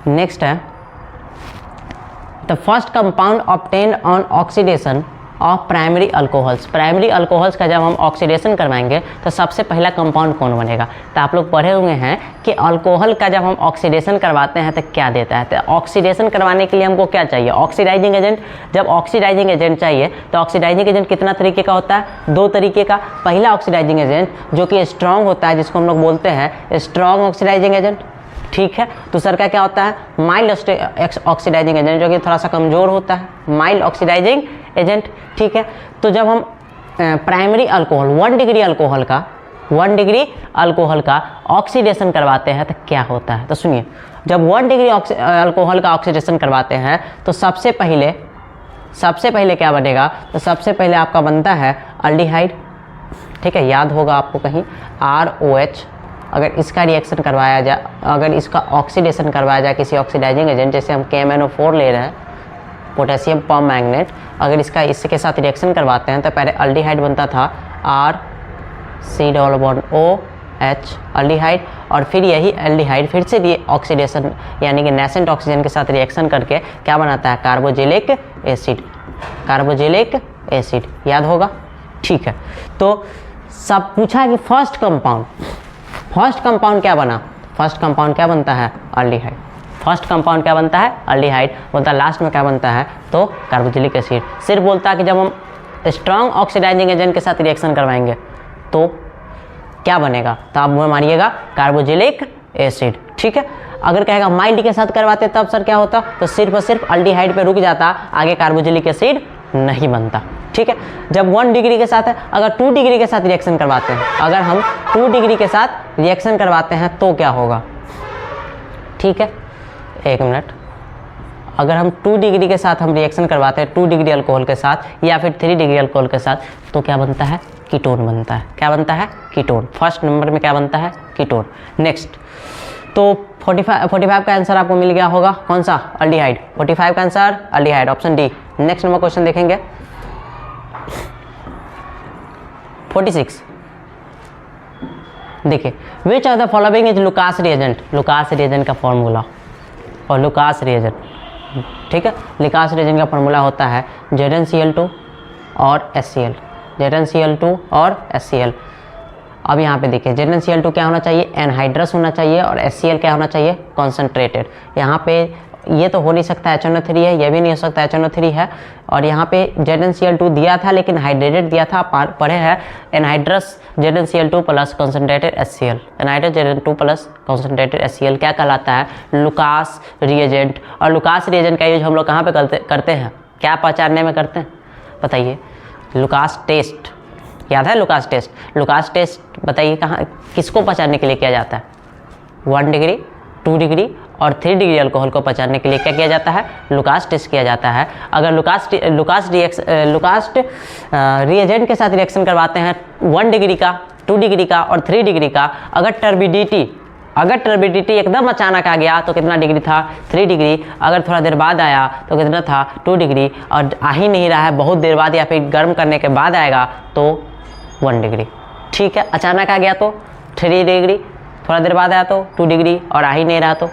नेक्स्ट है the first compound obtained on oxidation of primary alcohols. Primary alcohols का जब हम ऑक्सीडेशन करवाएंगे तो सबसे पहला कंपाउंड कौन बनेगा। तो आप लोग पढ़े हुए हैं कि अल्कोहल का जब हम ऑक्सीडेशन करवाते हैं तो क्या देता है, तो ऑक्सीडेशन करवाने के लिए हमको क्या चाहिए, ऑक्सीडाइजिंग एजेंट। जब ऑक्सीडाइजिंग एजेंट चाहिए तो ऑक्सीडाइजिंग एजेंट कितना तरीके का होता है, 2 तरीके का। पहला ऑक्सीडाइजिंग एजेंट जो कि स्ट्रॉन्ग होता है, जिसको हम लोग बोलते हैं स्ट्रॉन्ग ऑक्सीडाइजिंग एजेंट, ठीक है। दूसरा का क्या होता है, माइल्ड ऑक्सीडाइजिंग एजेंट, जो कि थोड़ा सा कमज़ोर होता है, माइल्ड ऑक्सीडाइजिंग एजेंट, ठीक है। तो जब हम प्राइमरी अल्कोहल 1 डिग्री अल्कोहल का 1 डिग्री अल्कोहल का ऑक्सीडेशन करवाते हैं तो क्या होता है, तो सुनिए, जब 1 डिग्री अल्कोहल का ऑक्सीडेशन करवाते हैं तो सबसे सबसे पहले क्या बनेगा, तो सबसे पहले आपका बनता है अल्डिहाइड, ठीक है, याद होगा आपको कहीं ROH। अगर इसका रिएक्शन करवाया जाए, अगर इसका ऑक्सीडेशन करवाया जाए किसी ऑक्सीडाइजिंग एजेंट, जैसे हम KMnO4 ले रहे हैं, पोटेशियम परमैंगनेट, अगर इसका इसके साथ रिएक्शन करवाते हैं तो पहले अल्डिहाइड बनता था RC⋯OH अल्डिहाइड, और फिर यही अल्डिहाइड फिर से ऑक्सीडेशन यानी कि नेसेंट ऑक्सीजन के साथ रिएक्शन करके क्या बनाता है, कार्बोजिलिक एसिड, कार्बोजिलिक एसिड, याद होगा, ठीक है। तो सब पूछा कि फर्स्ट कंपाउंड क्या बना, फर्स्ट कंपाउंड क्या बनता है, अल्डिहाइड, फर्स्ट कंपाउंड क्या बनता है, अल्डिहाइड बोलता है, लास्ट में क्या बनता है, तो कार्बोजिलिक एसिड। सिर्फ बोलता है कि जब हम स्ट्रॉन्ग ऑक्सीडाइजिंग एजेंट के साथ रिएक्शन करवाएंगे तो क्या बनेगा, तो आप मानिएगा कार्बोजिलिक एसिड, ठीक है। अगर कहेगा माइल्ड के साथ करवाते तब सर क्या होता, तो सिर्फ और सिर्फ अल्डिहाइड पे रुक जाता, आगे कार्बोजिलिक एसिड नहीं बनता, ठीक है। जब 1 डिग्री के साथ है, अगर 2 डिग्री के साथ रिएक्शन करवाते हैं, अगर हम 2 डिग्री के साथ रिएक्शन करवाते हैं तो क्या होगा, ठीक है, एक मिनट, अगर हम 2 डिग्री के साथ हम रिएक्शन करवाते हैं 2 डिग्री अल्कोहल के साथ या फिर 3 डिग्री अल्कोहल के साथ, तो क्या बनता है, कीटोन बनता है, क्या बनता है, कीटोन। फर्स्ट नंबर में क्या बनता है, कीटोन। नेक्स्ट, तो 45 का आंसर आपको मिल गया होगा, कौन सा, अल्डिहाइड, 45 का answer aldehyde, option D. Next number question देखेंगे 46, देखिए, विच of the following is Lucas reagent, Lucas reagent का फॉर्मूला, और लुकास रिएजेंट, ठीक है, लुकास रिएजेंट का फॉर्मूला होता है ZnCl2 और HCl, ZnCl2 और HCl। अब यहाँ पे देखिए ZnCl2 क्या होना चाहिए, एनहाइड्रस होना चाहिए, और HCl क्या होना चाहिए, कॉन्सेंट्रेटेड। यहाँ पे ये तो हो नहीं सकता HNO3 है, ये भी नहीं हो सकता HNO3 है, और यहाँ पे ZnCl2 दिया था लेकिन हाइड्रेटेड दिया था, पढ़े हैं anhydrous ZnCl2 plus concentrated HCl, anhydrous ZN2 plus concentrated HCl क्या कहलाता है, लुकास रिएजेंट। और लुकास रिएजेंट का यूज हम लोग कहाँ पे करते हैं, क्या पहचानने में करते हैं, बताइए, लुकास टेस्ट, याद है लुकास टेस्ट, लुकास टेस्ट बताइए कहाँ, किसको पहचानने के लिए किया जाता है, 1 डिग्री 2 डिग्री और 3 डिग्री अल्कोहल को पहचानने के लिए क्या किया जाता है, लुकास टेस्ट किया जाता है। अगर लुकास रिएजेंट के साथ रिएक्शन करवाते हैं 1 डिग्री का, 2 डिग्री का और 3 डिग्री का, अगर टर्बिडिटी एकदम अचानक आ गया तो कितना डिग्री था, 3 डिग्री, अगर थोड़ा देर बाद आया तो कितना था, 2 डिग्री, और आ ही नहीं रहा है, बहुत देर बाद या फिर गर्म करने के बाद आएगा तो 1 डिग्री, ठीक है। अचानक आ गया तो 3 डिग्री, थोड़ा देर बाद आया तो 2 डिग्री, और आ ही नहीं रहा तो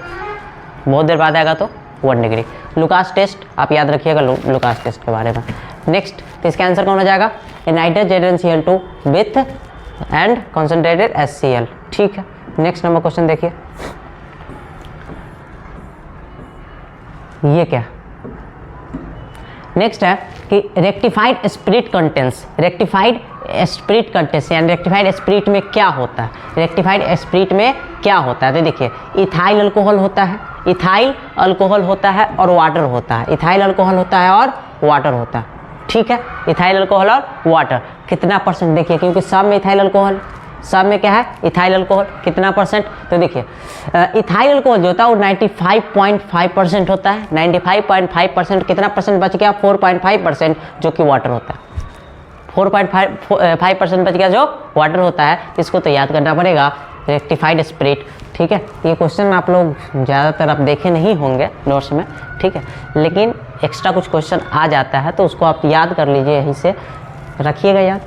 बहुत देर बाद आएगा तो 1 डिग्री। लुकास टेस्ट आप याद रखिएगा, लुकास टेस्ट के बारे में। नेक्स्ट, तो इसका आंसर कौन हो जाएगा, anhydrous ZnCl2 with and concentrated HCl, ठीक है। नेक्स्ट नंबर क्वेश्चन देखिए, ये क्या, नेक्स्ट है कि rectified spirit contents, rectified spirit contents यानी रेक्टिफाइड स्पिरिट में क्या होता है, रेक्टिफाइड स्पिरिट में क्या होता है, तो देखिए इथाइल अल्कोहल होता है, इथाइल अल्कोहल होता है और वाटर होता है, इथाइल अल्कोहल होता है और वाटर होता है, ठीक है, इथाइल अल्कोहल और वाटर। कितना परसेंट देखिए, क्योंकि सब में इथाइल अल्कोहल, सब में क्या है, इथाइल अल्कोहल, कितना परसेंट, तो देखिए इथाइल अल्कोहल जो होता है वो 95.5% होता है, 95.5%, कितना परसेंट बच गया, 4.5% जो कि वाटर होता है, 4.5% बच गया जो वाटर होता है। इसको तो याद करना पड़ेगा, रेक्टिफाइड स्पिरिट, ठीक है। ये क्वेश्चन आप लोग ज़्यादातर आप देखे नहीं होंगे नोट्स में, ठीक है, लेकिन एक्स्ट्रा कुछ क्वेश्चन आ जाता है तो उसको आप याद कर लीजिए, यहीं से रखिएगा याद,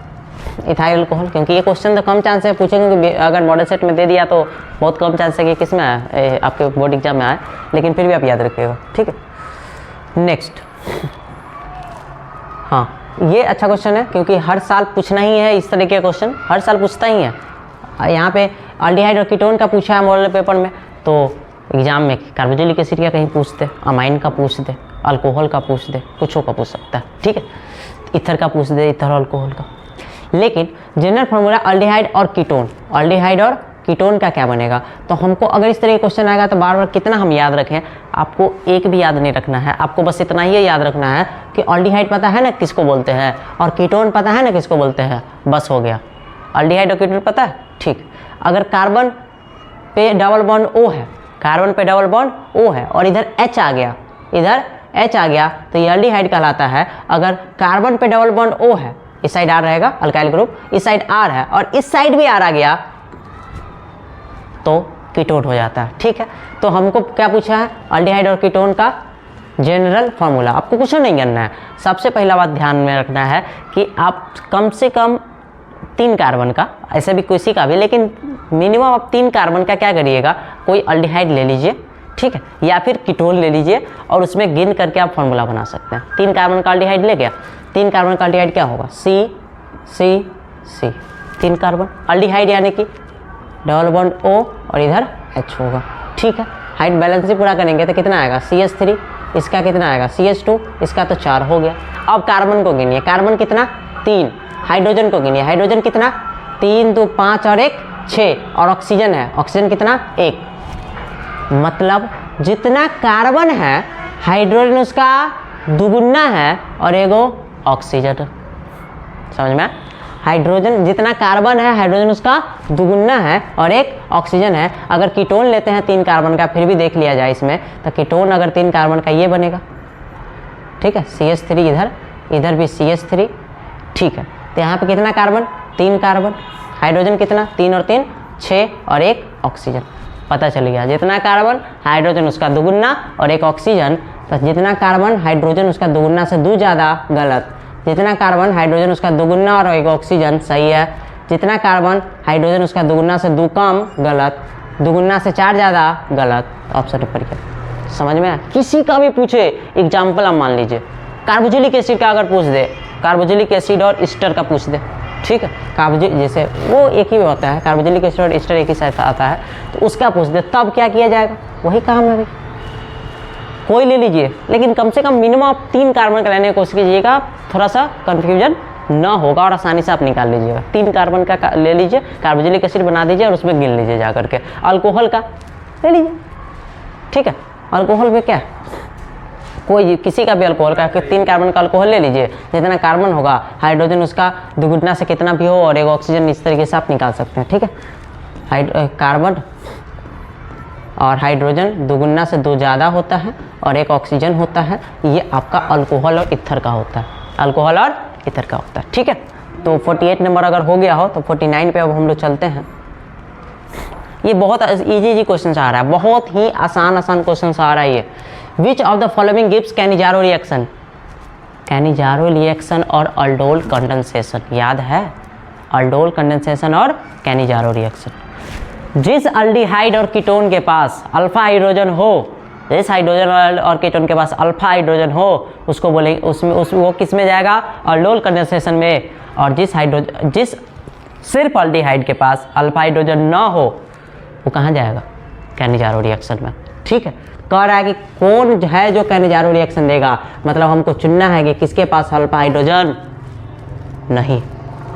इथाइल अल्कोहल, क्योंकि ये क्वेश्चन तो कम चांस है पूछेंगे कि अगर मॉडल सेट में दे दिया तो बहुत कम चांस है कि किस में आए, आपके बोर्ड एग्जाम में आए, लेकिन फिर भी आप याद रखिएगा, ठीक है। नेक्स्ट, हाँ ये अच्छा क्वेश्चन है क्योंकि हर साल पूछना ही है, इस तरीके का क्वेश्चन हर साल पूछता ही है। यहाँ पे अल्डिहाइड और कीटोन का पूछा है मॉडल पेपर में, तो एग्जाम में कार्बोक्सिलिक एसिड का कहीं पूछ दे, अमाइन का पूछ दे, अल्कोहल का पूछ दे, कुछ का पूछ सकता है, ठीक है, ईथर का पूछ दे, ईथर अल्कोहल का। लेकिन जनरल फार्मूला अल्डिहाइड और कीटोन, अल्डिहाइड और कीटोन का क्या बनेगा, तो हमको अगर इस तरह का क्वेश्चन आएगा तो बार बार कितना हम याद रखें, आपको एक भी याद नहीं रखना है, आपको बस इतना ही याद रखना है कि अल्डिहाइड पता है ना किसको बोलते हैं और कीटोन पता है ना किसको बोलते हैं, बस हो गया। अल्डिहाइड और कीटोन पता है, ठीक। अगर कार्बन पे डबल बॉन्ड O है, कार्बन पे डबल बॉन्ड O है और इधर H आ गया, इधर H आ गया तो ये एल्डिहाइड कहलाता है। अगर कार्बन पे डबल बॉन्ड O है, इस साइड R रहेगा अल्काइल ग्रुप, इस साइड R है और इस साइड भी R आ गया तो कीटोन हो जाता है। ठीक है, तो हमको क्या पूछा है, एल्डिहाइड और कीटोन का जनरल फार्मूला। आपको कुछ नहीं करना है, सबसे पहला बात ध्यान में रखना है कि आप कम से कम 3 कार्बन का, ऐसे भी किसी का भी, लेकिन मिनिमम आप 3 कार्बन का क्या करिएगा, कोई एल्डिहाइड ले लीजिए, ठीक है, या फिर कीटोन ले लीजिए और उसमें गिन करके आप फार्मूला बना सकते हैं। 3 कार्बन का एल्डिहाइड ले गया, 3 कार्बन का एल्डिहाइड क्या होगा, C 3 कार्बन एल्डिहाइड, यानी कि डबल बॉन्ड O और इधर H होगा। ठीक है, हाइट बैलेंस से पूरा करेंगे तो कितना आएगा, CH3, इसका कितना आएगा, CH2, इसका तो 4 हो गया। अब कार्बन को गिनिए, कार्बन कितना 3, हाइड्रोजन को गिनिए, हाइड्रोजन कितना 3 2 5 और 1 6, और ऑक्सीजन है, ऑक्सीजन कितना 1। मतलब जितना कार्बन है हाइड्रोजन उसका दुगुना है और एगो ऑक्सीजन। समझ में, हाइड्रोजन जितना कार्बन है हाइड्रोजन उसका दुगुना है और एक ऑक्सीजन है। अगर कीटोन लेते हैं 3 कार्बन का, फिर भी देख लिया जाए इसमें, तो कीटोन अगर 3 कार्बन का ये बनेगा, ठीक है, CH3 इधर भी CH3, ठीक है। तो यहाँ पे कितना कार्बन, 3 कार्बन, हाइड्रोजन कितना 3 और 3 6 और 1 ऑक्सीजन। पता चल गया, जितना कार्बन हाइड्रोजन उसका दुगुना और 1 ऑक्सीजन, तो जितना कार्बन हाइड्रोजन उसका दुगुना से 2 ज़्यादा गलत, जितना कार्बन हाइड्रोजन उसका दुगुना और 1 ऑक्सीजन सही है, जितना कार्बन हाइड्रोजन उसका दुगुना से 2 कम गलत, दुगुना से 4 ज़्यादा गलत। ऑप्शन नंबर क्या, समझ में आया? किसी का भी पूछे एग्जाम्पल, आप मान लीजिए कार्बोक्सिलिक एसिड का अगर पूछ दे, कार्बोक्सिलिक एसिड और ईस्टर का पूछ दे, ठीक है, कार्बोक्सिलिक जैसे वो एक ही होता है, कार्बोक्सिलिक एसिड और ईस्टर एक ही साथ आता है, तो उसका पूछ दे, तब क्या किया जाएगा, वही काम है भाई, कोई ले लीजिए, लेकिन कम से कम मिनिमम आप 3 कार्बन का लेने की कोशिश कीजिएगा, थोड़ा सा कन्फ्यूजन ना होगा और आसानी से आप निकाल लीजिएगा। 3 कार्बन का ले लीजिए, कार्बोक्सिलिक एसिड बना दीजिए और उसमें गिन लीजिए जा करके। अल्कोहल का ले लीजिए, ठीक है, अल्कोहल में क्या, कोई किसी का भी अल्कोहल का 3 कार्बन का अल्कोहल ले लीजिए, जितना कार्बन होगा हाइड्रोजन उसका दुगुना से कितना भी हो और 1 ऑक्सीजन, इस तरीके से आप निकाल सकते हैं। ठीक है, कार्बन और हाइड्रोजन दुगुना से 2 ज़्यादा होता है और 1 ऑक्सीजन होता है, ये आपका अल्कोहल और ईथर का होता है, अल्कोहल और ईथर का होता है। ठीक है, तो 48 नंबर अगर हो गया हो तो 49 पे अब हम लोग चलते हैं। ये बहुत इजी क्वेश्चन आ रहा है, बहुत ही आसान क्वेश्चन आ रहा है ये। विच of the following gives Cannizzaro reaction, Cannizzaro reaction और अल्डोल कंडेंसेशन, याद है, अल्डोल कंडेंसेशन और कैनिजारो रिएक्शन। जिस एल्डिहाइड और कीटोन के पास अल्फा हाइड्रोजन हो, जिस हाइड्रोजन और कीटोन के पास अल्फा हाइड्रोजन हो, उसको बोलेंगे वो किस में जाएगा, अल्डोल कंडेंसेशन में। और जिस सिर्फ एल्डिहाइड के पास अल्फा हाइड्रोजन ना हो, वो कहाँ जाएगा, कैनिजारो रिएक्शन में। ठीक है, कह रहा है कि कौन है जो कैनिजारो रिएक्शन देगा, मतलब हमको चुनना है कि किसके पास अल्फा हाइड्रोजन नहीं,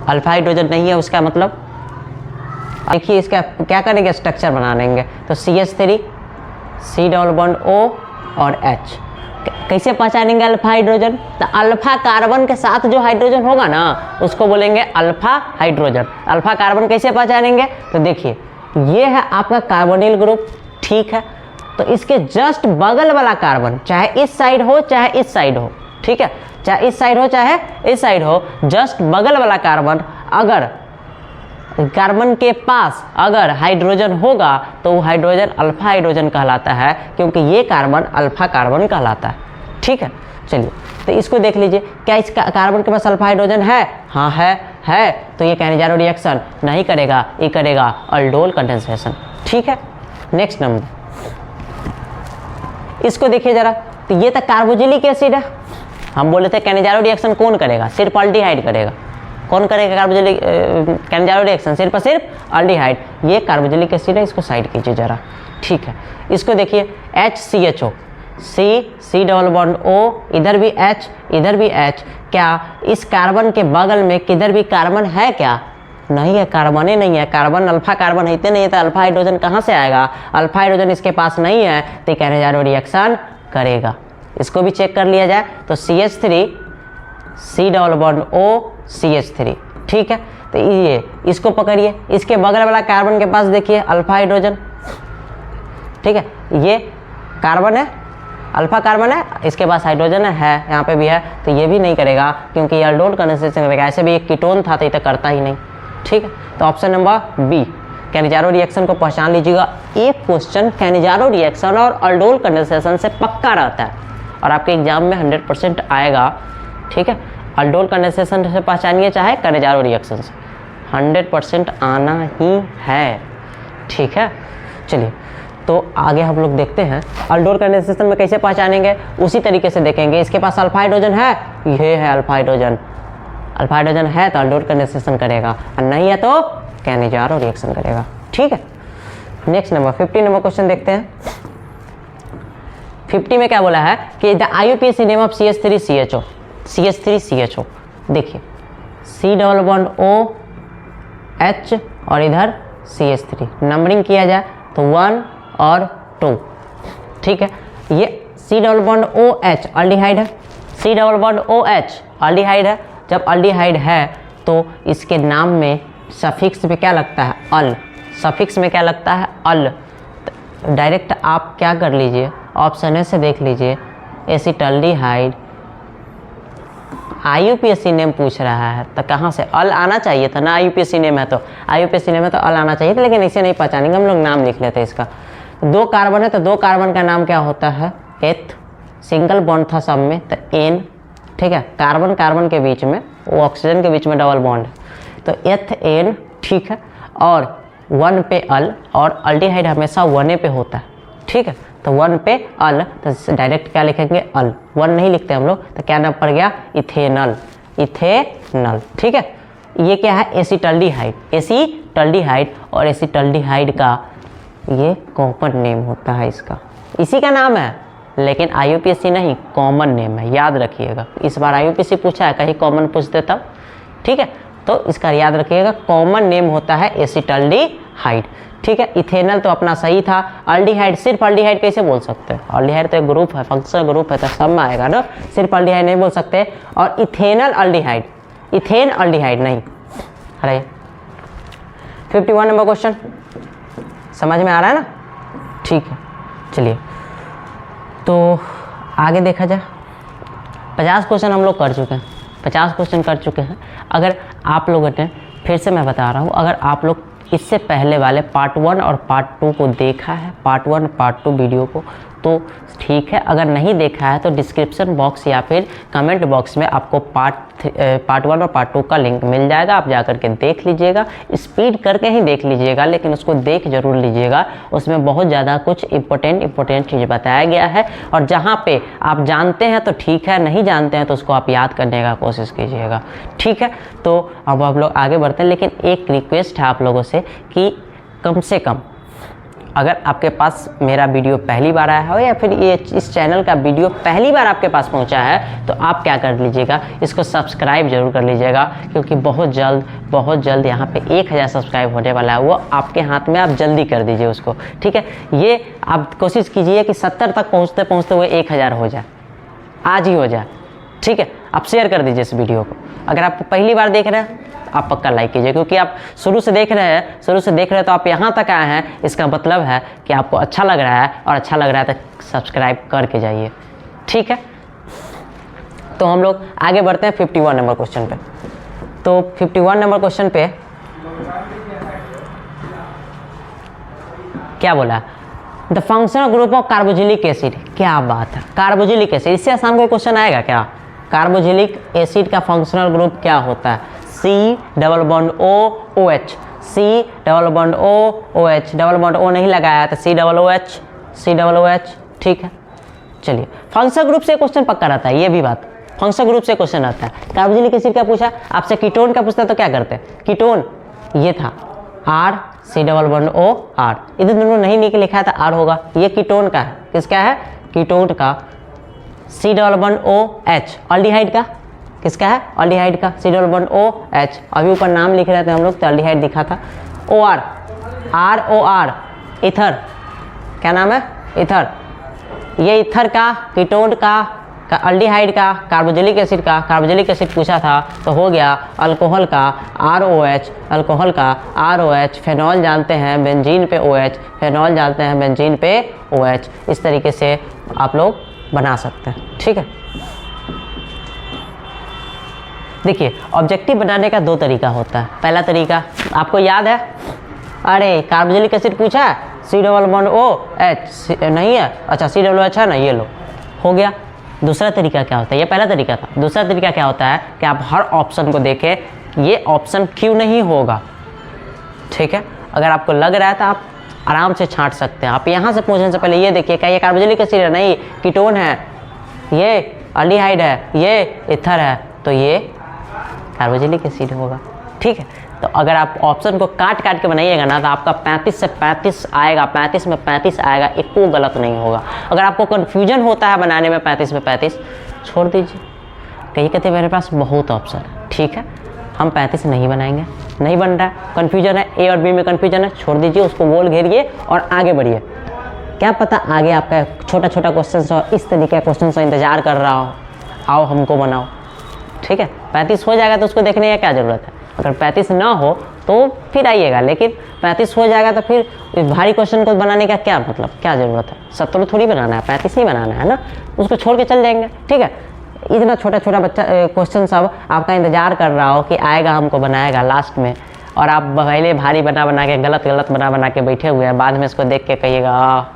अल्फा हाइड्रोजन नहीं है, उसका मतलब देखिए इसका क्या करेंगे, स्ट्रक्चर बना लेंगे। तो CH3 C double bond O और H, कैसे पहचानेंगे अल्फा हाइड्रोजन, तो अल्फा कार्बन के साथ जो हाइड्रोजन होगा ना उसको बोलेंगे अल्फा हाइड्रोजन। अल्फा कार्बन कैसे पहचानेंगे, तो देखिए ये है आपका कार्बोनिल ग्रुप, ठीक है, तो इसके जस्ट बगल वाला कार्बन, चाहे इस साइड हो चाहे इस साइड हो, ठीक है, चाहे इस साइड हो चाहे इस साइड हो, जस्ट बगल वाला कार्बन, अगर कार्बन के पास अगर हाइड्रोजन होगा तो वो हाइड्रोजन अल्फा हाइड्रोजन कहलाता है, क्योंकि ये कार्बन अल्फा कार्बन कहलाता है। ठीक है, चलिए तो इसको देख लीजिए, क्या इस कार्बन के पास अल्फा हाइड्रोजन है, हाँ है, तो ये कैनिजारो रिएक्शन नहीं करेगा, ये करेगा अल्डोल कंडेंसेशन। ठीक है, नेक्स्ट नंबर, इसको देखिए जरा, तो ये तो कार्बोक्सिलिक एसिड है, हम बोले थे कैनिजारो रिएक्शन कौन करेगा, सिर्फ एल्डिहाइड करेगा, कौन करेगा कार्बोक्सिलिक कैनिजारो रिएक्शन, सिर्फ और सिर्फ एल्डिहाइड। ये कार्बोक्सिलिक एसिड है, इसको साइड कीजिए जरा। ठीक है, इसको देखिए HCHO, C double bond O, इधर भी H इधर भी H, क्या इस कार्बन के बगल में किधर भी कार्बन है क्या, नहीं है, कार्बन ही नहीं है, कार्बन अल्फा कार्बन है नहीं है, तो अल्फा हाइड्रोजन कहाँ से आएगा, अल्फा हाइड्रोजन इसके पास नहीं है, तो कैनिजारो रिएक्शन करेगा। इसको भी चेक कर लिया जाए, तो CH3 C double bond O CH3, ठीक है, तो ये इसको पकड़िए, इसके बगल वाला कार्बन के पास देखिए अल्फा हाइड्रोजन, ठीक है, ये कार्बन है अल्फा कार्बन है, इसके पास हाइड्रोजन है, यहाँ पे भी है, तो ये भी नहीं करेगा क्योंकि ये अल्डोल कंडेंसेशन करेगा। ऐसे भी एक कीटोन था तो ये तो करता ही नहीं। ठीक है, तो option number B Cannizzaro reaction को पहचान लीजिएगा। एक क्वेश्चन कैनिजारो रिएक्शन और अल्डोल कंडेंसेशन से पक्का रहता है और आपके एग्जाम में 100% आएगा। ठीक है, अल्डोल कंडेंसेशन से पहचानिए चाहे कैनिजारो रिएक्शन से, 100% आना ही है। ठीक है, चलिए तो आगे हम लोग देखते हैं अल्डोल कंडेंसेशन में कैसे पहचानेंगे, उसी तरीके से देखेंगे। इसके पास अल्फा हाइड्रोजन है, ये है अल्फा हाइड्रोजन, अल्फा हाइड्रोजन है तो अल्डोल कंडेंसेशन करेगा और नहीं है तो कैनिजारो रिएक्शन करेगा। ठीक है, नेक्स्ट नंबर 50 नंबर क्वेश्चन देखते हैं। 50 में क्या बोला है कि the IUPAC name of CH3CHO, CH3CHO देखिए C डबल बॉन्ड OH और इधर CH3, नंबरिंग किया जाए तो 1 और 2। ठीक है, ये C double bond OH aldehyde है, C double bond OH aldehyde है। जब अल्डिहाइड है तो इसके नाम में सफिक्स में क्या लगता है, अल, सफिक्स में क्या लगता है, अल। डायरेक्ट आप क्या कर लीजिए, ऑप्शन ए से देख लीजिए, एसिटल्डिहाइड। IUPAC नेम पूछ रहा है तो कहाँ से अल आना चाहिए था ना, IUPAC नेम है तो IUPAC नेम है तो अल आना चाहिए था, लेकिन इसे नहीं पहचानेंगे हम लोग, नाम लिख लेते हैं इसका। 2 कार्बन है तो 2 कार्बन का नाम क्या होता है, एथ, सिंगल बॉन्ड था सब में तो एन। ठीक है, कार्बन कार्बन के बीच में, वो ऑक्सीजन के बीच में डबल बॉन्ड है तो एथ एन। ठीक है, और 1 पे अल, और अल्डिहाइड हमेशा 1 पे होता है। ठीक है, तो 1 पे अल तो डायरेक्ट क्या लिखेंगे, अल। 1 नहीं लिखते हम लोग तो क्या नाम पड़ गया, इथेनल, इथेनल। ठीक है, ये क्या है, एसिटल्डिहाइड, एसिटल्डिहाइड, और एसिटल्डिहाइड का ये कॉमन नेम होता है, इसका इसी का नाम है, लेकिन IUPAC नहीं, कॉमन नेम है, याद रखिएगा। इस बार IUPAC पूछा है, कहीं कॉमन पूछते तब। ठीक है, तो इसका याद रखिएगा, कॉमन नेम होता है एसिटल्डिहाइड। ठीक है, इथेनल तो अपना सही था, अल्डिहाइड, सिर्फ अल्डिहाइड कैसे बोल सकते हैं, अल्डिहाइड तो एक ग्रुप है, फंक्शनल ग्रुप है तो सब में आएगा ना, सिर्फ अल्डिहाइड नहीं बोल सकते। और इथेनल अल्डिहाइड, इथेन अल्डिहाइड नहीं। अरे 51 नंबर क्वेश्चन समझ में आ रहा है ना, ठीक है, चलिए तो आगे देखा जाए। 50 क्वेश्चन हम लोग कर चुके हैं, 50 क्वेश्चन कर चुके हैं। अगर आप लोगों ने, फिर से मैं बता रहा हूँ, अगर आप लोग इससे पहले वाले पार्ट 1 और पार्ट 2 को देखा है, पार्ट 1 पार्ट 2 वीडियो को, तो ठीक है। अगर नहीं देखा है तो डिस्क्रिप्शन बॉक्स या फिर कमेंट बॉक्स में आपको पार्ट 1 और पार्ट 2 का लिंक मिल जाएगा, आप जा कर के देख लीजिएगा। स्पीड करके ही देख लीजिएगा, लेकिन उसको देख जरूर लीजिएगा, उसमें बहुत ज़्यादा कुछ इंपॉर्टेंट चीज़ बताया गया है। और जहाँ पे आप जानते हैं तो ठीक है, नहीं जानते हैं तो उसको आप याद करने का कोशिश कीजिएगा। ठीक है, तो अब आप लोग आगे बढ़ते हैं, लेकिन एक रिक्वेस्ट है आप लोगों से कि कम से कम, अगर आपके पास मेरा वीडियो पहली बार आया हो या फिर ये इस चैनल का वीडियो पहली बार आपके पास पहुंचा है, तो आप क्या कर लीजिएगा, इसको सब्सक्राइब जरूर कर लीजिएगा, क्योंकि बहुत जल्द यहाँ पे 1000 सब्सक्राइब होने वाला है, वो आपके हाथ में, आप जल्दी कर दीजिए उसको। ठीक है, ये आप कोशिश कीजिए कि 70 तक पहुँचते हुए 1000 हो जाए, आज ही हो जाए। ठीक है, आप शेयर कर दीजिए इस वीडियो को। अगर आप पहली बार देख रहे हैं आप पक्का लाइक कीजिए, क्योंकि आप शुरू से देख रहे हैं तो आप यहाँ तक आए हैं, इसका मतलब है कि आपको अच्छा लग रहा है, और अच्छा लग रहा है तो सब्सक्राइब करके जाइए। ठीक है, तो हम लोग आगे बढ़ते हैं 51 नंबर क्वेश्चन पे। तो 51 नंबर क्वेश्चन पे क्या बोला, the functional group of carboxylic acid. क्या बात है, कार्बोक्सिलिक एसिड, इससे आसान कोई क्वेश्चन आएगा क्या? कार्बोक्सिलिक एसिड का फंक्शनल ग्रुप क्या होता है? C double bond OH, C double bond OH, double bond O नहीं लगाया तो C डबल OH। ठीक है, चलिए फंक्शनल ग्रुप से क्वेश्चन पक्का रहता है, ये भी बात, फंक्शनल ग्रुप से क्वेश्चन आता है। कार्बोक्सिलिक एसिड का पूछा, आपसे कीटोन का पूछता तो क्या करते हैं? कीटोन ये था R, C double bond O R, इधर दोनों नहीं लिखा था, R होगा, ये कीटोन का है। किसका है? कीटोन का। C double bond OH, aldehyde का, किसका है? अल्डिहाइड का, C डबल बॉन्ड OH। अभी ऊपर नाम लिख रहे थे हम लोग तो अल्डिहाइड दिखा था। OR, ROR, इथर, क्या नाम है? इथर। ये इथर का, कीटोन का, अल्डिहाइड का, कार्बोक्सिलिक एसिड का। कार्बोक्सिलिक एसिड पूछा था तो हो गया अल्कोहल का ROH, अल्कोहल का ROH। फेनॉल जानते हैं बेंजीन पे OH, फेनॉल जानते हैं बेंजीन पे OH। इस तरीके से आप लोग बना सकते हैं। ठीक है, देखिए ऑब्जेक्टिव बनाने का दो तरीका होता है। पहला तरीका आपको याद है, अरे कार्बोक्सिलिक एसिड पूछा है, COO नहीं है, अच्छा COOH है ना, ये लो, हो गया। दूसरा तरीका क्या होता है, ये पहला तरीका था। दूसरा तरीका क्या होता है कि आप हर ऑप्शन को देखें ये ऑप्शन क्यों नहीं होगा। ठीक है, अगर आपको लग रहा है तो आप आराम से छांट सकते हैं। आप यहाँ से पूछने से पहले ये देखिए क्या ये कार्बोक्सिलिक एसिड है, नहीं कीटोन है, ये अल्डिहाइड है, ये ईथर है, तो ये कार्बोक्सिलिक एसिड होगा। ठीक है, तो अगर आप ऑप्शन को काट काट के बनाइएगा ना तो आपका 35 से 35 आएगा, 35 में 35 आएगा, एक को गलत नहीं होगा। अगर आपको कन्फ्यूजन होता है बनाने में 35 में 35, छोड़ दीजिए। कहीं कहते मेरे पास बहुत ऑप्शन है, ठीक है हम 35 नहीं बनाएंगे, नहीं बन रहा है, कन्फ्यूजन है, ए और बी में कन्फ्यूजन है, छोड़ दीजिए, उसको गोल घेरिए और आगे बढ़िए। क्या पता आगे आपका छोटा छोटा क्वेश्चन हो, इस तरीके का क्वेश्चन से इंतजार कर रहा हो, आओ हमको बनाओ। ठीक है, 35 हो जाएगा तो उसको देखने की क्या ज़रूरत है। अगर 35 ना हो तो फिर आइएगा, लेकिन 35 हो जाएगा तो फिर भारी क्वेश्चन को बनाने का क्या मतलब, क्या ज़रूरत है। 70 थोड़ी बनाना है, 35 ही बनाना है ना, उसको छोड़ के चल जाएंगे। ठीक है, इतना छोटा छोटा बच्चा क्वेश्चन सब आपका इंतजार कर रहा हो कि आएगा हमको बनाएगा लास्ट में, और आप पहले भारी बना बना के गलत बना बना के बैठे हुए हैं, बाद में इसको देख के कहिएगा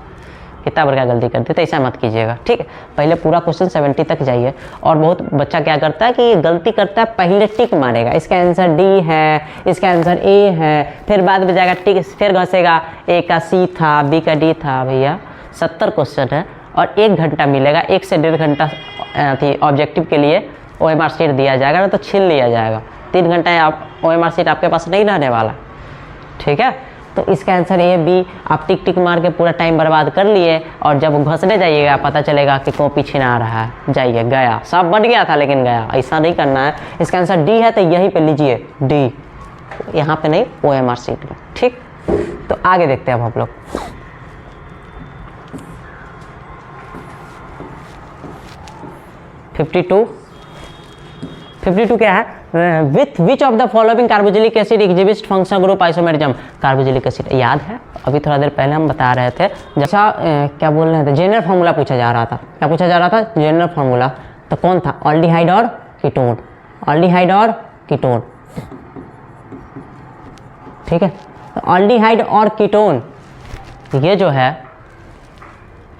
कितना बड़ा गलती करते, तो ऐसा मत कीजिएगा। ठीक है, पहले पूरा क्वेश्चन 70 तक जाइए। और बहुत बच्चा क्या करता है कि गलती करता है, पहले टिक मारेगा, इसका आंसर डी है, इसका आंसर ए है, फिर बाद में जाएगा टिक, फिर घसेगा ए का सी था, बी का डी था। भैया 70 क्वेश्चन है और 1 घंटा मिलेगा, 1 से 1.5 घंटा ऑब्जेक्टिव के लिए OMR शीट दिया जाएगा ना, तो छीन लिया जाएगा। 3 घंटा आप OMR शीट आपके पास नहीं रहने वाला। ठीक है, तो इसका आंसर ए बी आप टिक टिक मार के पूरा टाइम बर्बाद कर लिए, और जब घसने जाइएगा पता चलेगा कि कॉपी छिना रहा है, जाइए गया, सब बन गया था लेकिन गया। ऐसा नहीं करना है। इसका आंसर डी है तो यहीं पे लीजिए डी, यहाँ पे नहीं, OMR शीट में। ठीक, तो आगे देखते हैं अब हम लोग। फिफ्टी टू क्या है, with which of the following carboxylic acid exhibit functional group isomerism. Carboxylic acid याद है, अभी थोड़ा देर पहले हम बता रहे थे, जैसा क्या बोल रहे थे, जनरल फार्मूला पूछा जा रहा था। क्या पूछा जा रहा था, जनरल फार्मूला, तो कौन था, ऑल्डिहाइड और कीटोन, ऑल्डिहाइड और कीटोन। ठीक है, तो ऑल्डिहाइड और कीटोन ये जो है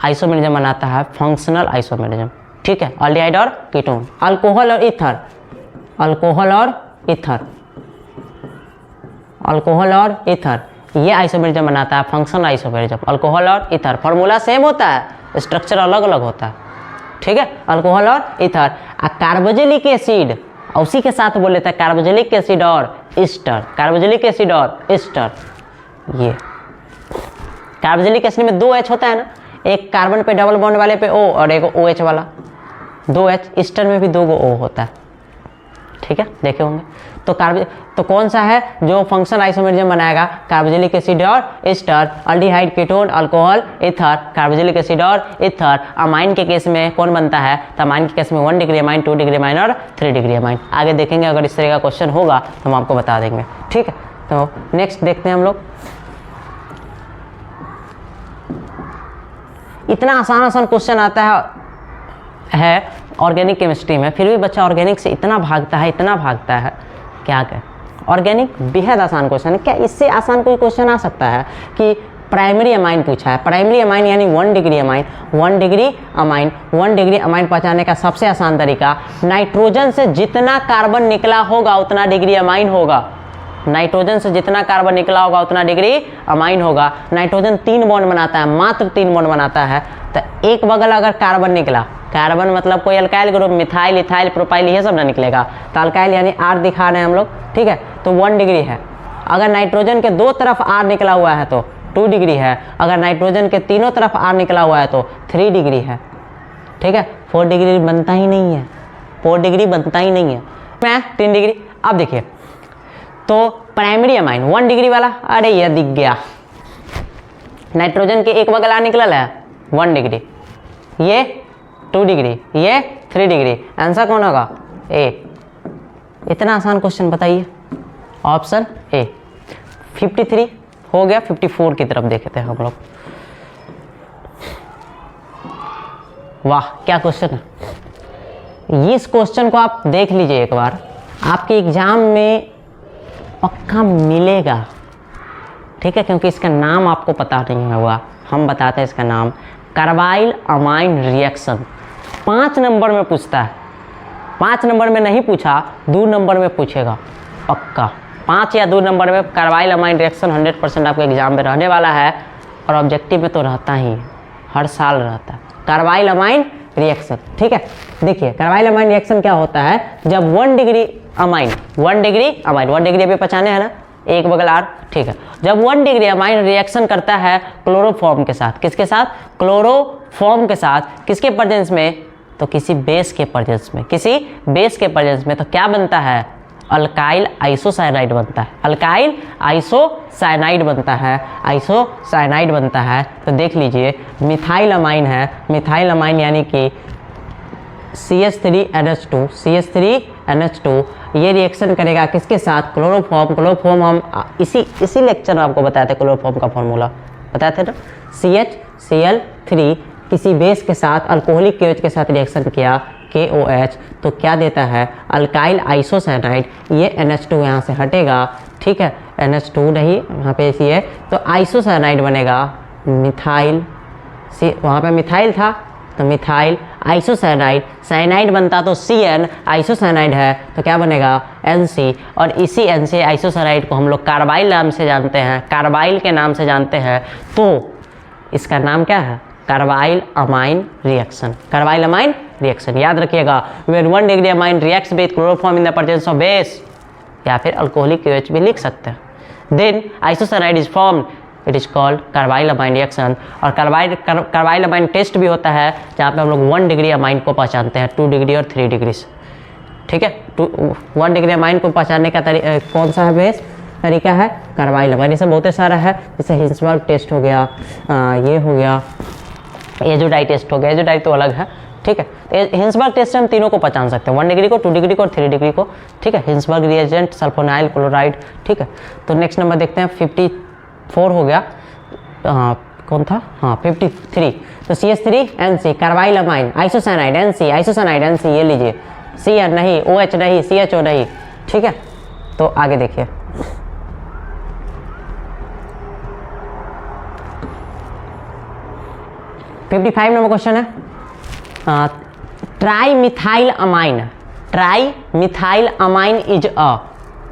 आइसोमेरिज्म बनाता है, फंक्शनल आइसोमेरिज्म। ठीक है, ऑल्डिहाइड और कीटोन, अल्कोहल और ईथर, अल्कोहल और ईथर, अल्कोहल और ईथर, ये आइसोमेरिज्म बनाता है, फंक्शनल आइसोमेरिज्म। अल्कोहल और ईथर फॉर्मूला सेम होता है, स्ट्रक्चर अलग अलग होता है। ठीक है, अल्कोहल और ईथर। कार्बोक्सिलिक एसिड उसी के साथ बोल लेता है, कार्बोक्सिलिक एसिड और ईस्टर, कार्बोक्सिलिक एसिड और ईस्टर। ये कार्बोक्सिलिक एसिड में 2 H होता है ना, एक कार्बन पे डबल बॉन्ड वाले पे O और एक OH वाला, 2 H। ईस्टर में भी 2 O होता है। ठीक है, देखे होंगे। तो कौन सा है जो फंक्शनल आइसोमेरिज्म बनाएगा, कार्बोक्सिलिक एसिड और Easter, aldehyde, ketone, alcohol, ether, carboxylic acid और ईथर। अमाइन के केस में कौन बनता है, तो अमाइन के केस में 1 डिग्री अमाइन, 2 डिग्री अमाइन और 3 डिग्री अमाइन। आगे देखेंगे, अगर इस तरह का क्वेश्चन होगा तो हम आपको बता देंगे। ठीक है, तो नेक्स्ट देखते हैं हम लोग। इतना आसान क्वेश्चन आता है ऑर्गेनिक केमिस्ट्री में, फिर भी बच्चा ऑर्गेनिक से इतना भागता है, इतना भागता है, क्या करें। ऑर्गेनिक बेहद आसान क्वेश्चन है। क्या इससे आसान कोई क्वेश्चन आ सकता है कि प्राइमरी अमाइन पूछा है, प्राइमरी अमाइन यानी 1 degree amine, 1 degree amine, 1 degree amine पहचानने का सबसे आसान तरीका, नाइट्रोजन से जितना कार्बन निकला होगा उतना डिग्री अमाइन होगा, नाइट्रोजन से जितना कार्बन निकला होगा उतना डिग्री अमाइन होगा। नाइट्रोजन 3 बॉन्ड बनाता है, मात्र 3 बॉन्ड बनाता है, तो एक बगल अगर कार्बन निकला, कार्बन मतलब कोई alkyl group, methyl, ethyl, propyl, ये सब ना निकलेगा, तो अल्काइल यानी R दिखा रहे हैं हम लोग। ठीक है, तो 1 डिग्री है। अगर नाइट्रोजन के 2 तरफ R निकला हुआ है तो 2 डिग्री है, अगर नाइट्रोजन के तीनों तरफ R निकला हुआ है तो 3 डिग्री है। ठीक है, 4 डिग्री बनता ही नहीं है, 4 डिग्री बनता ही नहीं है, मैं 3 डिग्री। अब देखिए, तो प्राइमरी अमाइन 1 डिग्री वाला, अरे ये दिख गया, नाइट्रोजन के एक बगल R निकला है 1 डिग्री, ये 2 डिग्री, ये 3 डिग्री, आंसर कौन होगा, ए। इतना आसान क्वेश्चन बताइए, ऑप्शन ए। 53 हो गया, 54 की तरफ देखते हैं हम लोग। वाह क्या क्वेश्चन है। इस क्वेश्चन को आप देख लीजिए एक बार, आपके एग्जाम में पक्का मिलेगा, ठीक है, क्योंकि इसका नाम आपको पता नहीं होगा, हम बताते हैं इसका नाम, कार्बाइल अमाइन रिएक्शन। 5 नंबर में पूछता है, 5 नंबर में नहीं पूछा, 2 नंबर में पूछेगा पक्का। 5 या 2 नंबर में कार्बाइल अमाइन रिएक्शन 100% आपके एग्जाम में रहने वाला है, और ऑब्जेक्टिव में तो रहता ही है, हर साल रहता है कार्बाइल अमाइन रिएक्शन। ठीक है, देखिए कार्बाइल अमाइन रिएक्शन क्या होता है, जब 1 डिग्री अमाइन 1 डिग्री अभी पहचाने है ना, एक बगल आर, ठीक है। जब 1 डिग्री अमाइन रिएक्शन करता है क्लोरोफॉर्म के साथ, किसके साथ, क्लोरोफॉर्म के साथ, किसके प्रेजेंस में, तो किसी बेस के प्रेजेंस में, किसी बेस के प्रेजेंस में, तो क्या बनता है, अल्काइल आइसोसाइनाइड बनता है, अल्काइल आइसोसाइनाइड बनता है, आइसोसाइनाइड बनता है। तो देख लीजिए मिथाइल अमाइन है, मिथाइल अमाइन यानी कि CH3NH2, CH3NH2 ये रिएक्शन करेगा किसके साथ, क्लोरोफॉर्म। क्लोरोफॉर्म हम इसी लेक्चर में आपको बताए थे, क्लोरोफॉर्म का फॉर्मूला बताए थे ना, CHCl3 किसी बेस के साथ अल्कोहलिक KOH के साथ रिएक्शन किया, KOH, तो क्या देता है, अल्काइल आइसोसाइनाइड। ये NH2 यहाँ से हटेगा, ठीक है, NH2 नहीं वहाँ पे ये, तो आइसोसाइनाइड बनेगा, मिथाइल, वहाँ पे मिथाइल था तो मिथाइल आइसोसाइनाइड, साइनाइड बनता तो CN, आइसोसाइनाइड है तो क्या बनेगा, NC। और इसी NC आइसोसाइनाइड को हम लोग कार्बाइल नाम से जानते हैं, कार्बाइल के नाम से जानते हैं, तो इसका नाम क्या है, carbylamine reaction, carbylamine reaction. याद रखिएगा, when 1 degree amine reacts with chloroform in the presence of base, या फिर अल्कोहलिक KOH भी लिख सकते हैं, then isocyanide is formed, it is called carbylamine reaction. और कार्बाइल अमाइन टेस्ट भी होता है जहाँ पे हम लोग 1 डिग्री अमाइन को पहचानते हैं, 2 डिग्री और 3 डिग्री से, ठीक है। 1 डिग्री अमाइन को पहचानने का कौन सा है बेस तरीका है, कार्बाइल अमाइन। इसमें बहुत सारा है, जैसे हिंसबर्ग टेस्ट हो गया, ये हो गया, एजोडाई टेस्ट हो गया, एजोडाई तो अलग है, ठीक है। तो हिंसबर्ग टेस्ट से हम तीनों को पहचान सकते हैं, 1 डिग्री को, 2 डिग्री को और 3 डिग्री को, ठीक है। हिंसबर्ग रिएजेंट, सल्फोनाइल क्लोराइड, ठीक है। तो नेक्स्ट नंबर देखते हैं, 54 हो गया, कौन था, हाँ 53, तो CH3NC carbyl amine, isocyanide NC, isocyanide NC, ये लीजिए, CN नहीं, OH नहीं, CHO नहीं, ठीक है। तो आगे देखिए, $55 नंबर क्वेश्चन है, tri methyl amine, tri methyl amine is a,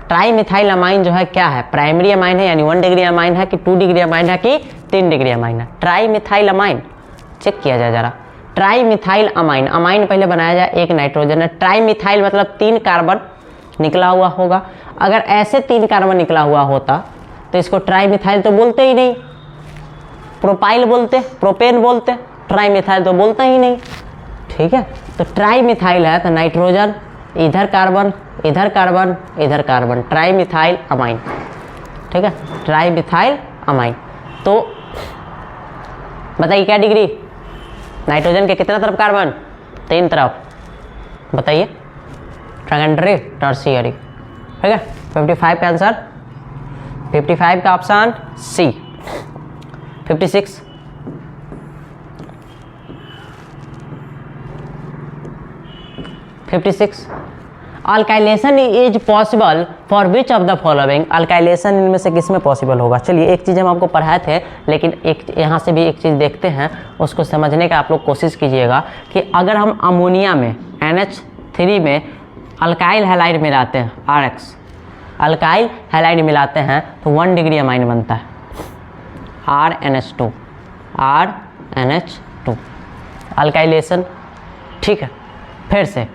tri methyl amine जो है क्या है, प्राइमरी अमाइन है, यानी 1 डिग्री अमाइन है कि 2 डिग्री अमाइन है कि 3 डिग्री अमाइन है, ट्राई मिथाइल अमाइन, चेक किया जाए जरा, ट्राई मिथाइल अमाइन, अमाइन पहले बनाया जाए, एक नाइट्रोजन है, ट्राई मिथाइल मतलब 3 कार्बन निकला हुआ होगा। अगर ऐसे 3 कार्बन निकला हुआ होता तो इसको ट्राई मिथाइल तो बोलते ही नहीं, प्रोपाइल बोलते, प्रोपेन बोलते, ट्राई मिथाइल तो बोलते ही नहीं, ठीक है। तो ट्राई मिथाइल है तो नाइट्रोजन, इधर कार्बन, इधर कार्बन, इधर कार्बन, ट्राई मिथाइल अमाइन, ठीक है, ट्राई मिथाइल अमाइन। तो बताइए क्या डिग्री, नाइट्रोजन के कितना तरफ कार्बन, 3 तरफ, बताइए, सेकेंडरी टर्शियरी, ठीक है। 55 का आंसर, 55 का option C। 56 alkylation is possible for which of the following, alkylation इनमें से किस में पॉसिबल होगा। चलिए एक चीज़ हम आपको पढ़ाए थे, लेकिन एक यहाँ से भी एक चीज़ देखते हैं, उसको समझने का आप लोग कोशिश कीजिएगा कि अगर हम अमोनिया में NH3 में अल्काइल हैलाइड मिलाते हैं, RX अल्काइल हैलाइड मिलाते हैं तो 1 डिग्री अमाइन बनता है, RNH2, RNH2 अल्काइलेशन, ठीक है। फिर से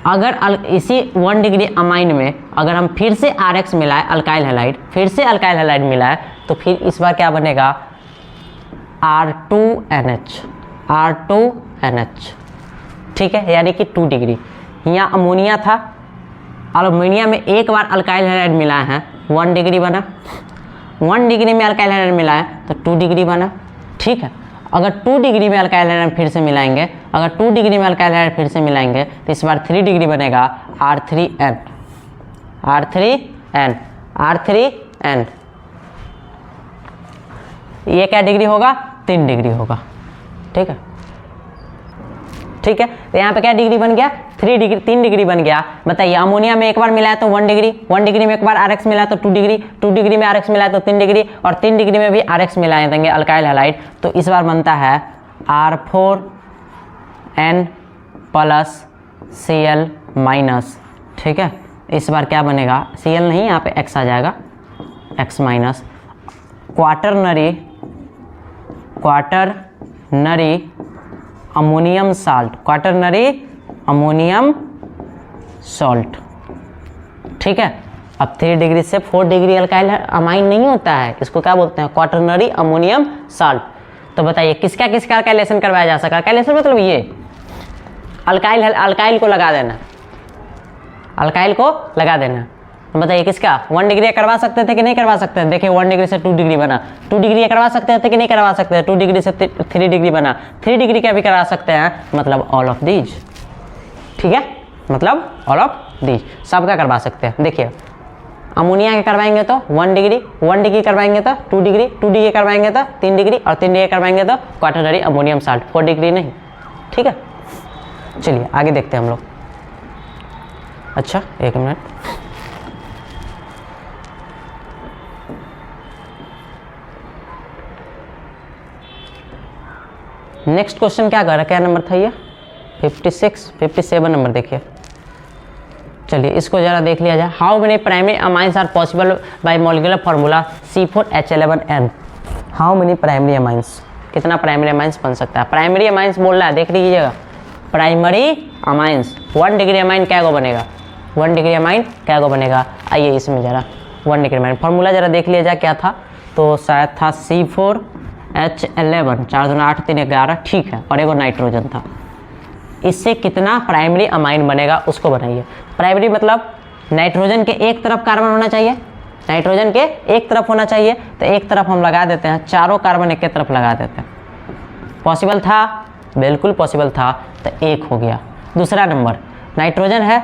अगर इसी 1 डिग्री अमाइन में अगर हम फिर से RX मिलाए अल्काइल हैलाइड, फिर से अल्काइल हैलाइड मिलाए, तो फिर इस बार क्या बनेगा, R2NH, R2NH, ठीक है, यानी कि 2 डिग्री। यहाँ अमोनिया था, अमोनिया में एक बार अल्काइल हैलाइड मिलाए हैं, 1 डिग्री बना, 1 डिग्री में अल्काइल हैलाइड मिलाए तो 2 डिग्री बना, ठीक है। अगर 2 डिग्री में अल्काइल हैलाइड फिर से मिलाएंगे, अगर 2 डिग्री में अल्काइल हैलाइड फिर से मिलाएंगे तो इस बार 3 डिग्री बनेगा, R3N, R3N, R3N। ये क्या डिग्री होगा, 3 डिग्री होगा, ठीक है। ठीक है। तो यहाँ पे क्या डिग्री बन गया, 3 डिग्री, 3 डिग्री बन गया। बताइए अमोनिया में एक बार मिला है तो 1 डिग्री, 1 डिग्री में एक बार RX मिला है तो 2 डिग्री, 2 डिग्री में RX मिला है तो 3 डिग्री, और 3 डिग्री में भी RX मिला देंगे अल्काइल हैलाइड, तो इस बार बनता है R4N प्लस Cl माइनस। ठीक है, इस बार क्या बनेगा, Cl नहीं, यहाँ पे X आ जाएगा, X minus quaternary ammonium salt, quaternary ammonium salt. ठीक है, अब 3 डिग्री से 4 डिग्री अल्काइल अमाइन नहीं होता है, इसको क्या बोलते हैं, क्वाटरनरी अमोनियम साल्ट। तो बताइए किसका किसका अल्काइलेशन करवाया जा सकता है, अल्काइलेशन मतलब ये अल्काइल को लगा देना, अल्काइल को लगा देना। तो बताइए किसका 1 डिग्री करवा सकते थे कि नहीं करवा सकते थे, देखिए 1 डिग्री से 2 डिग्री बना, 2 डिग्री करवा सकते थे कि नहीं करवा सकते थे, 2 डिग्री से 3 डिग्री बना, 3 डिग्री का भी करा सकते हैं, मतलब ऑल ऑफ दीज। ठीक है, मतलब ऑल ऑफ दीज सबका करवा सकते हैं। देखिए अमोनिया के करवाएंगे तो 1 डिग्री, 1 डिग्री करवाएंगे तो 2 डिग्री, 2 डिग्री करवाएंगे तो 3 डिग्री, और 3 डिग्री करवाएंगे तो क्वाटरनरी अमोनियम साल्ट, 4 डिग्री नहीं। ठीक है, चलिए आगे देखते हैं हम लोग। अच्छा एक मिनट, नेक्स्ट क्वेश्चन क्या कर रहा है, क्या नंबर था ये, 56, 57 नंबर देखिए। चलिए इसको जरा देख लिया जाए। How many primary amines are possible by molecular formula C4H11N। How many primary amines, कितना प्राइमरी अमाइंस बन सकता है, प्राइमरी अमाइंस बोल रहा है, देख लीजिएगा प्राइमरी अमाइंस। 1 डिग्री अमाइन क्या को बनेगा, 1 डिग्री अमाइन क्या को बनेगा, आइए इसमें जरा 1 डिग्री अमाइन फार्मूला जरा देख लिया जाए क्या था, तो शायद था C4H11, 4 दूना 8 3 11, ठीक है, और एगो नाइट्रोजन था। इससे कितना प्राइमरी अमाइन बनेगा उसको बनाइए। प्राइमरी मतलब नाइट्रोजन के एक तरफ कार्बन होना चाहिए, नाइट्रोजन के एक तरफ होना चाहिए, तो एक तरफ हम लगा देते हैं, चारों कार्बन एक तरफ लगा देते हैं। पॉसिबल था, बिल्कुल पॉसिबल था, तो 1 हो गया। दूसरा नंबर नाइट्रोजन है,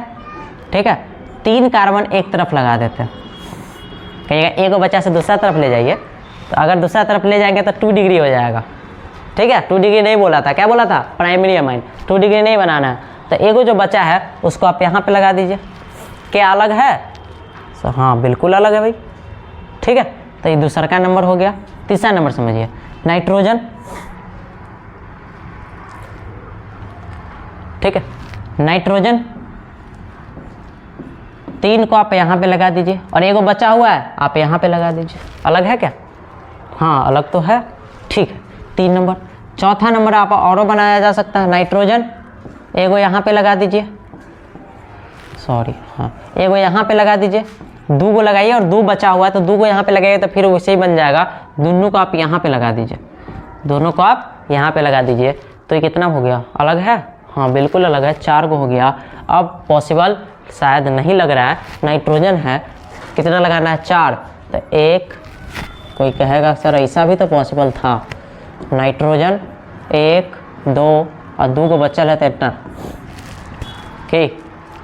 ठीक है, 3 कार्बन एक तरफ लगा देते हैं, कहिएगा एक बच्चा से दूसरा तरफ ले जाइए, तो अगर दूसरा तरफ ले जाएंगे तो 2 डिग्री हो जाएगा। ठीक है, 2 डिग्री नहीं बोला था, क्या बोला था, प्राइमरी अमाइन, 2 डिग्री नहीं बनाना है, तो एगो जो बचा है उसको आप यहाँ पे लगा दीजिए। क्या अलग है, तो हाँ बिल्कुल अलग है भाई। ठीक है, तो ये दूसरा का नंबर हो गया। तीसरा नंबर समझिए, नाइट्रोजन, ठीक है, नाइट्रोजन 3 को आप यहाँ पे लगा दीजिए, और एगो बचा हुआ है आप यहाँ पे लगा दीजिए। अलग है क्या, हाँ अलग तो है, ठीक है। 3 नंबर। चौथा नंबर आप और बनाया जा सकता है, नाइट्रोजन एगो यहाँ पे लगा दीजिए, सॉरी हाँ, एगो यहाँ पे लगा दीजिए, 2 को लगाइए, और 2 बचा हुआ है तो 2 को यहाँ पे लगाइए, तो फिर वैसे ही बन जाएगा। दोनों को आप यहाँ पे लगा दीजिए, दोनों को आप यहाँ पे लगा दीजिए, तो ये कितना हो गया, अलग है, हाँ बिल्कुल अलग है, 4 को हो गया। अब पॉसिबल शायद नहीं लग रहा है, नाइट्रोजन है, कितना लगाना है, 4, तो 1, कोई कहेगा सर ऐसा भी तो पॉसिबल था, नाइट्रोजन 1 2 और 2 को बचल है तो इतना, ठीक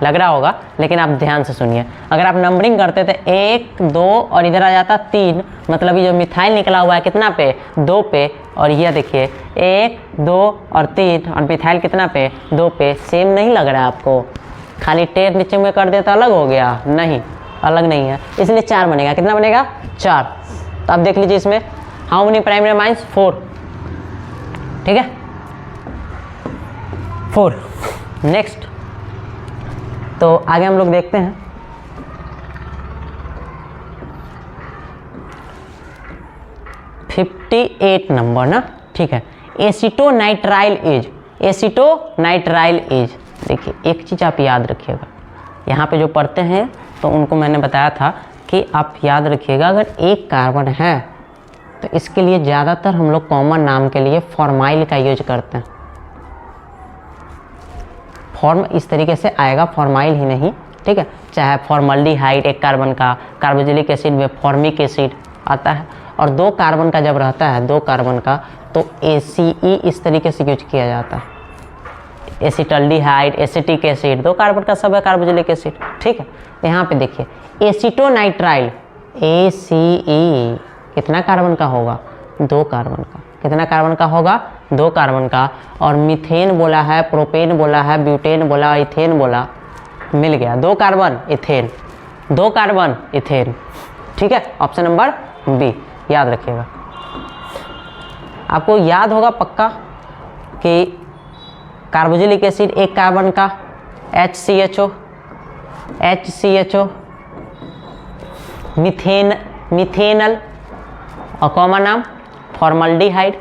लग रहा होगा, लेकिन आप ध्यान से सुनिए। अगर आप नंबरिंग करते थे 1 2 और इधर आ जाता 3, मतलब ये जो मिथाइल निकला हुआ है कितना पे, 2 पे, और ये देखिए 1 2 और 3, और मिथाइल कितना पे, 2 पे। सेम नहीं लग रहा है आपको, खाली टेर नीचे में कर देता अलग हो गया, नहीं अलग नहीं है, इसलिए 4 बनेगा। कितना बनेगा, 4। तो आप देख लीजिए इसमें हाउ मेनी प्राइमरी अमाइंस, 4, ठीक है, 4। नेक्स्ट, तो आगे हम लोग देखते हैं। (58) नंबर ना, ठीक है, एसीटोनाइट्राइल एज, एसीटोनाइट्राइल एज। देखिए एक चीज़ आप याद रखिएगा, यहाँ पे जो पढ़ते हैं तो उनको मैंने बताया था कि आप याद रखिएगा, अगर एक कार्बन है तो इसके लिए ज़्यादातर हम लोग कॉमन नाम के लिए फॉर्माइल का यूज करते हैं। फॉर्म इस तरीके से आएगा, फॉर्माइल ही नहीं, ठीक है, चाहे फॉर्मल्डिहाइड एक कार्बन का, कार्बोक्सिलिक एसिड में फॉर्मिक एसिड आता है, और 2 कार्बन का जब रहता है, 2 कार्बन का, तो ACE इस तरीके से यूज किया जाता है, एसिटल्डिहाइड, एसिटिक एसिड, 2 कार्बन का सब है कार्बोक्सिलिक एसिड, ठीक है। यहाँ पे देखिए एसीटोनाइट्राइल ACE कितना कार्बन का होगा, 2 कार्बन का, कितना कार्बन का होगा, 2 कार्बन का, और मीथेन बोला है, प्रोपेन बोला है, ब्यूटेन बोला, इथेन बोला, मिल गया 2 कार्बन इथेन, 2 कार्बन इथेन। ठीक है, ऑप्शन नंबर बी याद रखिएगा। आपको याद होगा पक्का कि कार्बोक्सिलिक एसिड 1 कार्बन का HCHO, मिथेनल और कॉमन नाम फॉर्मल्डिहाइड,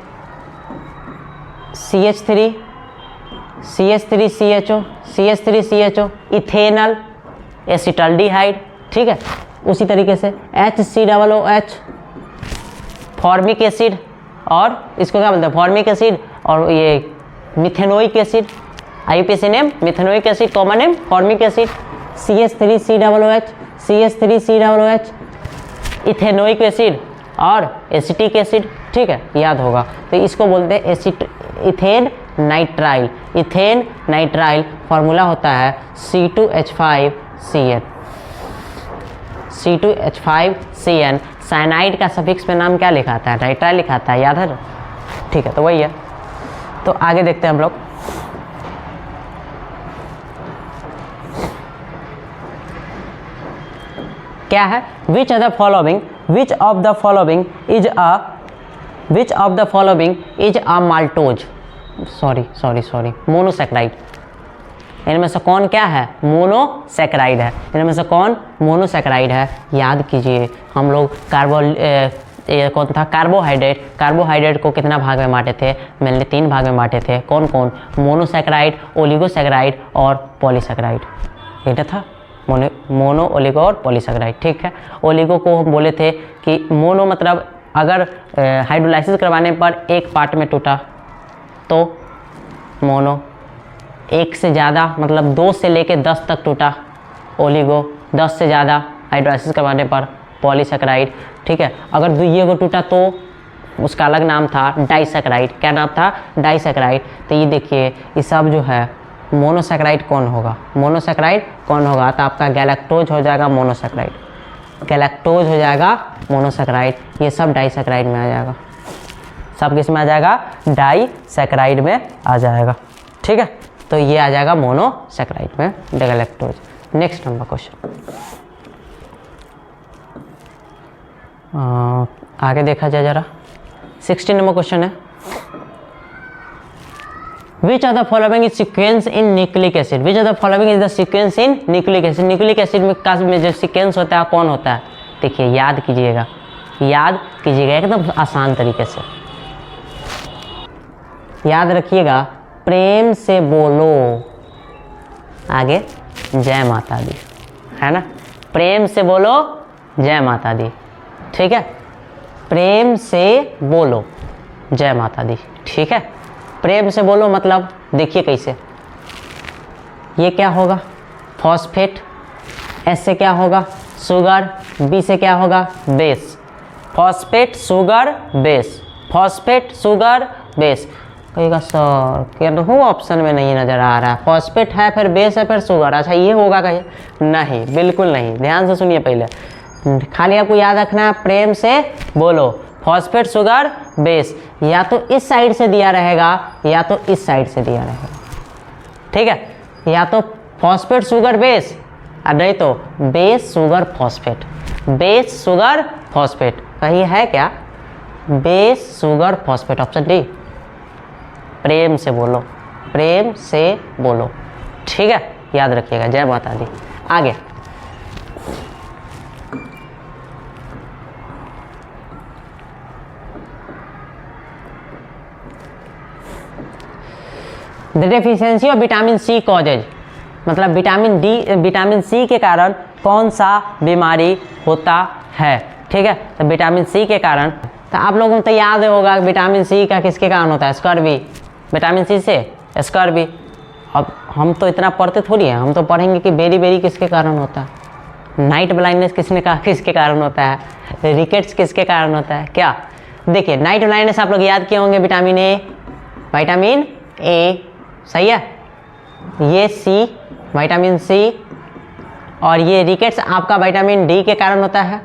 CH3CHO, इथेनल एसिटल्डिहाइड। ठीक है, उसी तरीके से HCOOH फॉर्मिक एसिड, और इसको क्या बोलते हैं, फॉर्मिक एसिड, और ये methanoic acid, IUPAC name methanoic acid, common name formic acid, CH3COOH, ethanoic acid और एसिटिक एसिड। ठीक है, याद होगा। तो इसको बोलते हैं ethane nitrile. Ethane nitrile formula होता है C2H5CN। C2H5CN। साइनाइड का सफिक्स में नाम क्या लिखाता है, नाइट्राइल लिखाता है, याद है ना। ठीक है, तो वही है। तो आगे देखते हैं हम लोग। क्या है, विच of the following is a maltose, sorry monosaccharide. इनमें से कौन क्या है, मोनोसैकेराइड है। इनमें से कौन मोनोसैकेराइड है, याद कीजिए। हम लोग कौन था, कार्बोहाइड्रेट को कितना भाग में बांटे थे, मैंने 3 भाग में बांटे थे। कौन कौन, मोनोसैकेराइड, ओलिगोसैकेराइड और पॉलीसैकेराइड। ये था मोनो, ओलिगो और पॉलीसैकेराइड। ठीक है, ओलिगो को हम बोले थे कि मोनो मतलब अगर हाइड्रोलाइसिस करवाने पर एक पार्ट में टूटा तो मोनो, 1 से ज़्यादा मतलब 2 से लेके 10 तक टूटा ओलिगो, 10 से ज़्यादा हाइड्रोलाइसिस करवाने पर पॉलीसैकेराइड। ठीक है, अगर 2 टूटा तो उसका अलग नाम था डाइसैकेराइड। क्या नाम था, डाइसैकेराइड। तो ये देखिए, ये सब जो है मोनोसैकेराइड कौन होगा, तो आपका गैलेक्टोज हो जाएगा मोनोसैकेराइड, ये सब डाइसैकेराइड में आ जाएगा। सब किस में आ जाएगा, डाइसैकेराइड में आ जाएगा। ठीक है, तो ये आ जाएगा मोनोसैकेराइड में गैलेक्टोज। नेक्स्ट नंबर क्वेश्चन, आगे देखा जाए जरा। 16 नंबर क्वेश्चन है, Which of the following is sequence in nucleic acid? Which of the following is the sequence in nucleic acid? Nucleic acid में जो sequence होता है कौन होता है, देखिए याद कीजिएगा एकदम आसान तरीके से याद रखिएगा। प्रेम से बोलो, आगे जय माता दी, है ना। प्रेम से बोलो, जय माता दी। ठीक है, प्रेम से बोलो, जय माता दी। ठीक है, प्रेम से बोलो मतलब देखिए कैसे, ये क्या होगा, फॉस्फेट, एस से क्या होगा, शुगर, बी से क्या होगा, base. Phosphate sugar base, phosphate sugar base. कहेगा सर क्या ऑप्शन में नहीं नज़र आ रहा है, फॉस्फेट है फिर बेस है फिर शुगर, अच्छा ये होगा कहीं, नहीं बिल्कुल नहीं। ध्यान से सुनिए, पहले खाली आपको याद रखना है प्रेम से बोलो, फॉस्फेट शुगर बेस, या तो इस साइड से दिया रहेगा या तो इस साइड से दिया रहेगा। ठीक है, या तो फॉस्फेट शुगर बेस और नहीं तो base sugar phosphate, base sugar phosphate. कहीं है क्या, base sugar phosphate, option D. प्रेम से बोलो, प्रेम से बोलो। ठीक है, याद रखिएगा। जय माता दी। आगे the deficiency of vitamin C causes, मतलब विटामिन सी के कारण कौन सा बीमारी होता है। ठीक है, तो विटामिन सी के कारण, तो आप लोगों को तो याद होगा विटामिन सी का किसके कारण होता है, स्कर्वी। विटामिन सी से स्कर्वी। अब हम तो इतना पढ़ते थोड़ी हैं, हम तो पढ़ेंगे कि बेरी किसके कारण होता है, नाइट ब्लाइंडनेस किसने कहा किसके कारण होता है, रिकेट्स किसके कारण होता है। क्या देखिए, नाइट ब्लाइंडनेस आप लोग याद किए होंगे, विटामिन ए सही है, ये सी विटामिन सी, और ये रिकेट्स आपका विटामिन डी के कारण होता है,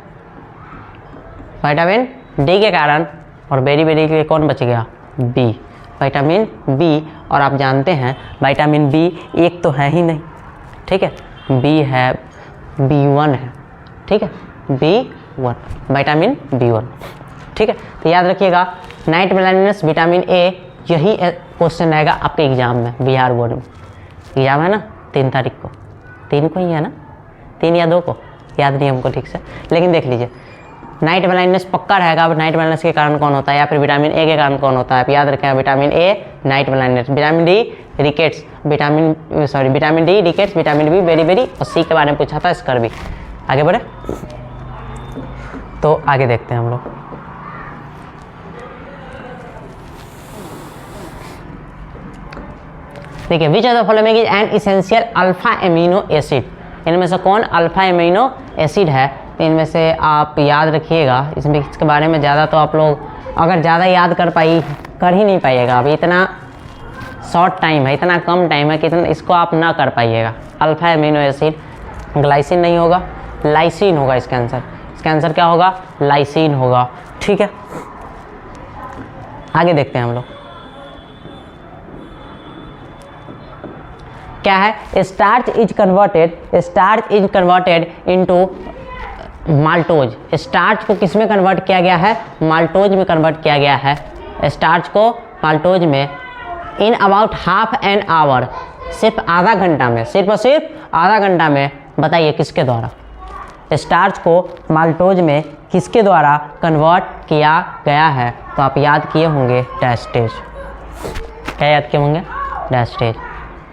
विटामिन डी के कारण। और बेरी के लिए कौन बच गया, बी। विटामिन बी, और आप जानते हैं विटामिन बी एक तो है ही नहीं, ठीक है, बी है, B1 है, ठीक है, B1 विटामिन B1, ठीक है। तो याद रखिएगा नाइट ब्लाइंडनेस विटामिन ए, यही क्वेश्चन रहेगा आपके एग्जाम में, बिहार बोर्ड में एग्जाम है ना 3 तारीख को, 3 को ही है ना, 3 या 2 को, याद नहीं हमको ठीक से, लेकिन देख लीजिए नाइट ब्लाइंडनेस पक्का रहेगा। अब नाइट ब्लाइंडनेस के कारण कौन होता है या फिर विटामिन ए के कारण कौन होता है, आप याद रखें vitamin A night blindness, vitamin D rickets, vitamin D rickets, vitamin B beriberi, और सी के बारे में पूछा था स्कर्वी। आगे बढ़े, तो आगे देखते हैं हम लोग। देखिए विच of the following is an essential alpha amino acid, इनमें से कौन अल्फा एमिनो एसिड है। तो इनमें से आप याद रखिएगा, इसमें इसके बारे में ज़्यादा तो आप लोग अगर ज़्यादा याद कर ही नहीं पाइएगा, अभी इतना शॉर्ट टाइम है, इतना कम टाइम है कि इसको आप ना कर पाइएगा। अल्फा एमिनो एसिड, ग्लाइसिन नहीं होगा, लाइसिन होगा इसका आंसर। इसका आंसर क्या होगा, लाइसिन होगा, ठीक है। आगे देखते हैं हम लोग क्या है, starch is converted into maltose. Starch को किस में कन्वर्ट किया गया है, माल्टोज में कन्वर्ट किया गया है। स्टार्च को माल्टोज में in about half an hour, सिर्फ आधा घंटा में, सिर्फ और सिर्फ आधा घंटा में। बताइए किसके द्वारा, स्टार्च को माल्टोज में किसके द्वारा कन्वर्ट किया गया है। तो आप याद किए होंगे डायस्टेज, क्या याद किए होंगे, डायस्टेज,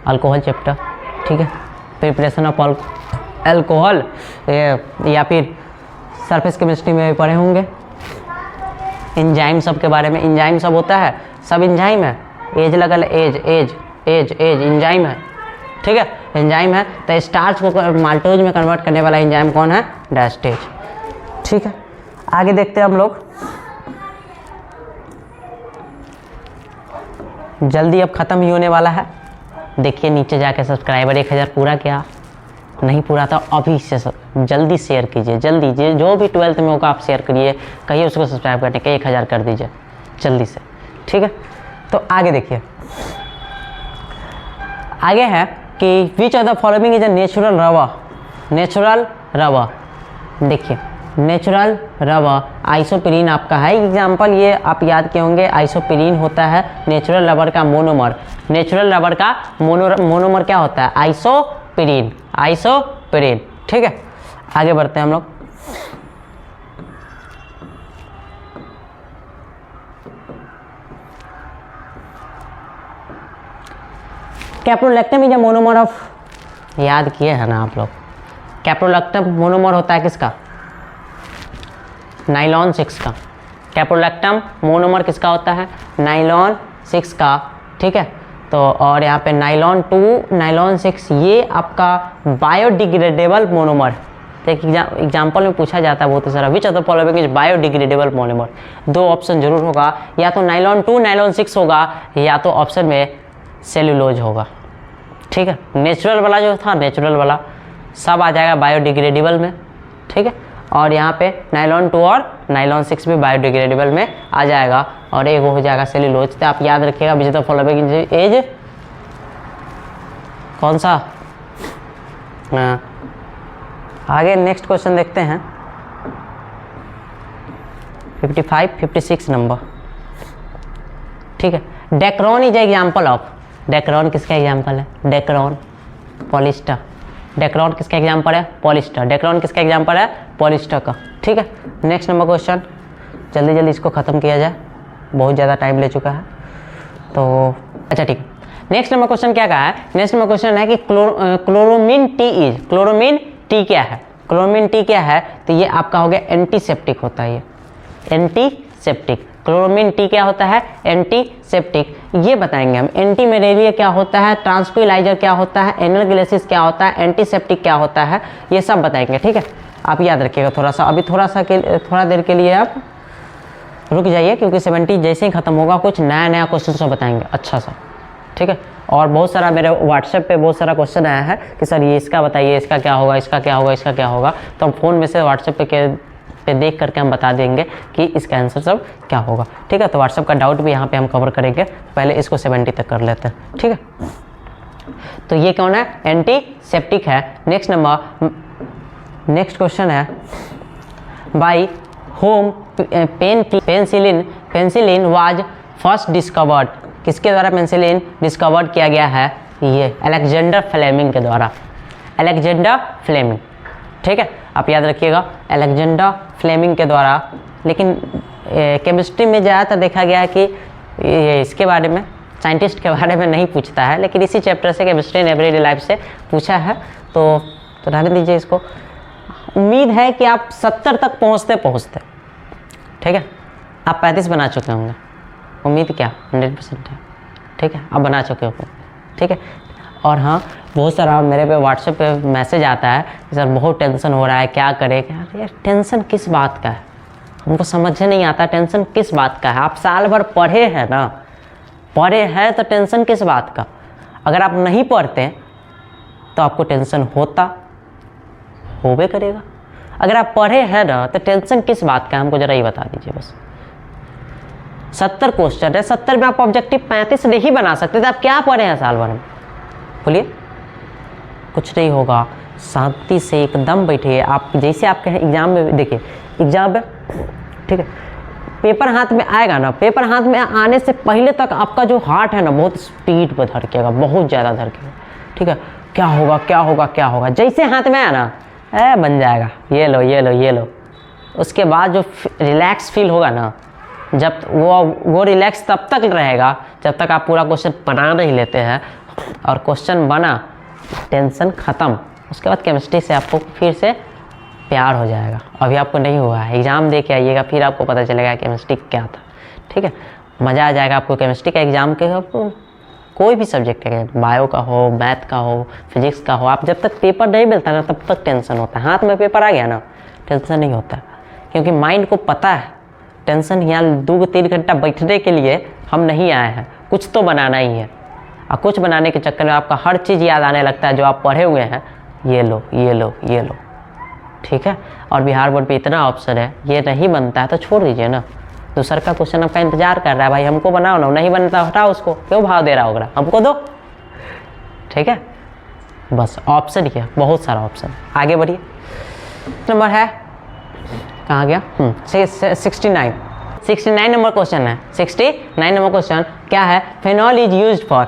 अल्कोहल चैप्टर, ठीक है, प्रिपरेशन ऑफ अल्कोहल, या फिर सरफेस केमिस्ट्री में भी पढ़े होंगे। एंजाइम सब के बारे में, एंजाइम सब होता है, सब एंजाइम है, एज लगल, एज एंजाइम है, ठीक है, एंजाइम है। तो स्टार्च को माल्टोज में कन्वर्ट करने वाला एंजाइम कौन है, डायस्टेज, ठीक है। आगे देखते हैं हम लोग, जल्दी अब ख़त्म ही होने वाला है। देखिए नीचे जाके सब्सक्राइबर 1000 पूरा किया, नहीं पूरा तो अभी से जल्दी शेयर कीजिए, जल्दी जो भी 12th में होगा आप शेयर करिए, कहिए उसको सब्सक्राइब करने के 1000 कर दीजिए जल्दी से, ठीक है। तो आगे देखिए, आगे है कि विच of the following is a natural rubber. देखिए नेचुरल रबर, आइसोपिरीन आपका है एग्जाम्पल, ये आप याद किए होंगे, आइसोपिरीन होता है नेचुरल रबर का मोनोमर। नेचुरल रबर का मोनोमर क्या होता है, आइसोपिरीन, ठीक है। आगे बढ़ते हैं हम लोग, caprolactam is a monomer of, याद किए हैं ना आप लोग, कैप्रोलैक्टम मोनोमर होता है किसका, नाइलॉन 6 का। कैप्रोलैक्टम मोनोमर किसका होता है, नाइलॉन 6 का, ठीक है। तो और यहाँ पे नाइलॉन 2, नाइलॉन 6, ये आपका बायोडिग्रेडेबल मोनोमर। देखिए एग्जाम्पल में पूछा जाता है बहुत ही सारा, विच of the following is biodegradable monomer. 2 option जरूर होगा, या तो नाइलॉन 2 नाइलॉन 6 होगा, या तो ऑप्शन में सेल्यूलोज होगा, ठीक है। नेचुरल वाला जो था, नेचुरल वाला सब आ जाएगा बायोडिग्रेडेबल में, ठीक है। और यहाँ पे नाइलॉन 2 और नाइलॉन 6 भी बायोडिग्रेडेबल में आ जाएगा, और एक हो जाएगा सेल्यूलोज। तो आप याद रखिएगा विच ऑफ द फॉलोइंग इज कौन सा। आगे नेक्स्ट क्वेश्चन देखते हैं, 56 नंबर, ठीक है। Dacron is example of, Dacron किसका एग्जाम्पल है, डेक्रोन पॉलिस्टर। डेक्रोन किसका एग्जाम्पल है, पॉलिस्टर। डेक्रोन किसका एग्जाम्पल है, पॉलिस्टर का, ठीक है। नेक्स्ट नंबर क्वेश्चन, जल्दी जल्दी इसको ख़त्म किया जाए, बहुत ज़्यादा टाइम ले चुका है तो। अच्छा ठीक है, नेक्स्ट नंबर क्वेश्चन क्या कहा है, नेक्स्ट नंबर क्वेश्चन है कि क्लोरोमिन टी इज, क्लोरोमिन टी क्या है, क्लोरोमिन टी क्या है। तो ये आपका हो गया एंटीसेप्टिक होता है, ये एंटीसेप्टिक। क्लोरोमिन टी क्या होता है, एंटीसेप्टिक। ये बताएंगे हम, एंटी मलेरिया क्या होता है, ट्रांसक्विलाइजर क्या होता है, एनाल्गेसिस क्या होता है, एंटीसेप्टिक क्या होता है, ये सब बताएंगे, ठीक है। आप याद रखिएगा थोड़ा सा, अभी थोड़ा देर के लिए आप रुक जाइए, क्योंकि 70 जैसे ही खत्म होगा कुछ नया क्वेश्चन से बताएंगे अच्छा सा, ठीक है। और बहुत सारा मेरे व्हाट्सएप पे बहुत सारा क्वेश्चन आया है कि सर ये इसका बताइए, इसका क्या होगा, इसका क्या होगा, इसका क्या होगा। तो हम फ़ोन में से व्हाट्सएप पे देख करके हम बता देंगे कि इसका आंसर सब क्या होगा। ठीक है, तो व्हाट्सएप का डाउट भी यहाँ पे हम कवर करेंगे। पहले इसको 70 तक कर लेते हैं। ठीक है, तो ये कौन है? एंटीसेप्टिक है। नेक्स्ट क्वेश्चन है, by home penicillin was first discovered. किसके द्वारा पेनिसिलिन डिस्कवर्ड किया गया है? ये अलेक्जेंडर फ्लेमिंग के द्वारा। अलेक्जेंडर फ्लेमिंग, ठीक है, आप याद रखिएगा, अलेक्जेंडर फ्लेमिंग के द्वारा। लेकिन केमिस्ट्री में ज़्यादातर देखा गया है कि इसके बारे में, साइंटिस्ट के बारे में नहीं पूछता है, लेकिन इसी चैप्टर से केमिस्ट्री इन एवरीडे लाइफ से पूछा है, तो रहने दीजिए इसको। उम्मीद है कि आप 70 तक पहुँचते, ठीक है, आप 35 बना चुके होंगे, उम्मीद क्या 100% है। ठीक है, आप बना चुके होंगे। ठीक है, और हाँ, बहुत सारा मेरे पे व्हाट्सएप पे मैसेज आता है कि सर बहुत टेंशन हो रहा है, क्या करें क्या। यार टेंशन किस बात का है, हमको समझ नहीं आता टेंशन किस बात का है। आप साल भर पढ़े हैं ना, पढ़े हैं तो टेंशन किस बात का। अगर आप नहीं पढ़ते तो आपको टेंशन होबे करेगा। अगर आप पढ़े हैं ना तो टेंशन किस बात का है, हमको ज़रा ये बता दीजिए बस। 70 क्वेश्चन है, 70 में आप ऑब्जेक्टिव 35 नहीं बना सकते थे। आप क्या पढ़े हैं साल भर में, बोलिए? कुछ नहीं होगा, शांति से एकदम बैठिए। आप जैसे आपके एग्ज़ाम में देखिए, एग्ज़ाम में, ठीक है, पेपर हाथ में आएगा ना, पेपर हाथ में आने से पहले तक आपका जो हार्ट है ना बहुत स्पीड पर धड़केगा, बहुत ज़्यादा धड़केगा। ठीक है, क्या होगा क्या होगा क्या होगा, जैसे हाथ में आया ना बन जाएगा, ये लो ये लो ये लो। उसके बाद जो रिलैक्स फील होगा ना, जब वो रिलैक्स तब तक रहेगा जब तक आप पूरा क्वेश्चन बना नहीं लेते हैं, और क्वेश्चन बना, टेंशन ख़त्म। उसके बाद केमिस्ट्री से आपको फिर से प्यार हो जाएगा। अभी आपको नहीं हुआ है, एग्ज़ाम दे के आइएगा, फिर आपको पता चलेगा केमिस्ट्री क्या था। ठीक है, मज़ा आ जाएगा आपको केमिस्ट्री का एग्ज़ाम के। आपको कोई भी सब्जेक्ट है, बायो का हो, मैथ का हो, फिजिक्स का हो, आप जब तक पेपर नहीं मिलता ना तब तक टेंशन होता है। हाथ में पेपर आ गया ना, टेंशन नहीं होता, क्योंकि माइंड को पता है टेंशन यहाँ 2-3 घंटा बैठने के लिए हम नहीं आए हैं, कुछ तो बनाना ही है। और कुछ बनाने के चक्कर में आपका हर चीज़ याद आने लगता है जो आप पढ़े हुए हैं, ये लो ये लो ये लो। ठीक है, और बिहार बोर्ड पे इतना ऑप्शन है, ये नहीं बनता है तो छोड़ दीजिए ना। दूसरा का क्वेश्चन आपका इंतजार कर रहा है, भाई हमको बनाओ ना, नहीं बनता हटाओ उसको, क्यों भाव दे रहा होगा, हमको दो। ठीक है, बस ऑप्शन ही है, बहुत सारा ऑप्शन। आगे बढ़िए, नंबर है कहाँ गया, 69 नंबर क्वेश्चन है। 69 नंबर क्वेश्चन क्या है? Phenol is used for,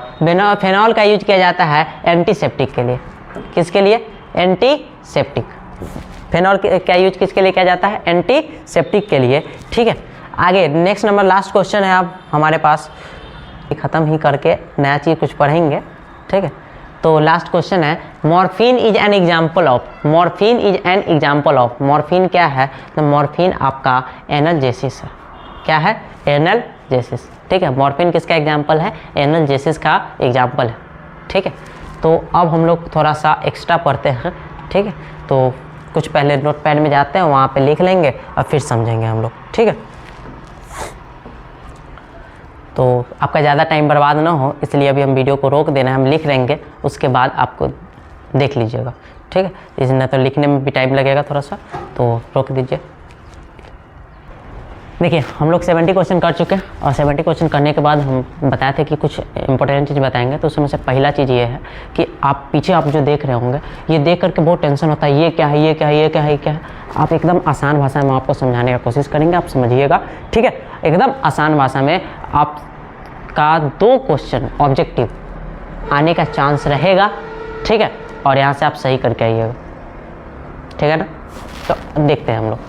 phenol का यूज किया जाता है एंटीसेप्टिक के लिए। किसके लिए? एंटीसेप्टिक। फेनॉल का यूज किसके लिए किया जाता है? एंटीसेप्टिक के लिए। ठीक है, आगे नेक्स्ट नंबर लास्ट क्वेश्चन है अब हमारे पास, ख़त्म ही करके नया चीज़ कुछ पढ़ेंगे। ठीक है, तो लास्ट क्वेश्चन है, morphine is an example of. Morphine is an example of. Morphine क्या है? तो मॉर्फिन आपका एनाल्जेसिस है। क्या है? एनाल्जेसिस। ठीक है, मॉर्फिन किसका एग्जाम्पल है? एनाल्जेसिस का एग्जाम्पल है। ठीक है, तो अब हम लोग थोड़ा सा एक्स्ट्रा पढ़ते हैं। ठीक है, तो कुछ पहले नोट पैड में जाते हैं, वहाँ पे लिख लेंगे और फिर समझेंगे हम लोग। ठीक है, तो आपका ज़्यादा टाइम बर्बाद ना हो इसलिए अभी हम वीडियो को रोक देना है, हम लिख लेंगे, उसके बाद आपको देख लीजिएगा। ठीक है, इसमें तो लिखने में भी टाइम लगेगा थोड़ा सा, तो रोक दीजिए। देखिए, हम लोग 70 क्वेश्चन कर चुके हैं, और 70 क्वेश्चन करने के बाद हम बताए थे कि कुछ इंपॉर्टेंट चीज़ बताएंगे। तो उसमें से पहला चीज़ ये है कि आप पीछे आप जो देख रहे होंगे, ये देख करके बहुत टेंशन होता है, ये क्या है ये क्या है ये क्या है ये क्या है। आप एकदम आसान भाषा में आपको समझाने का कोशिश करेंगे, आप समझिएगा। ठीक है, एकदम आसान भाषा में आपका 2 क्वेश्चन ऑब्जेक्टिव आने का चांस रहेगा। ठीक है, और यहाँ से आप सही करके आइएगा। ठीक है ना, तो देखते हैं हम लोग।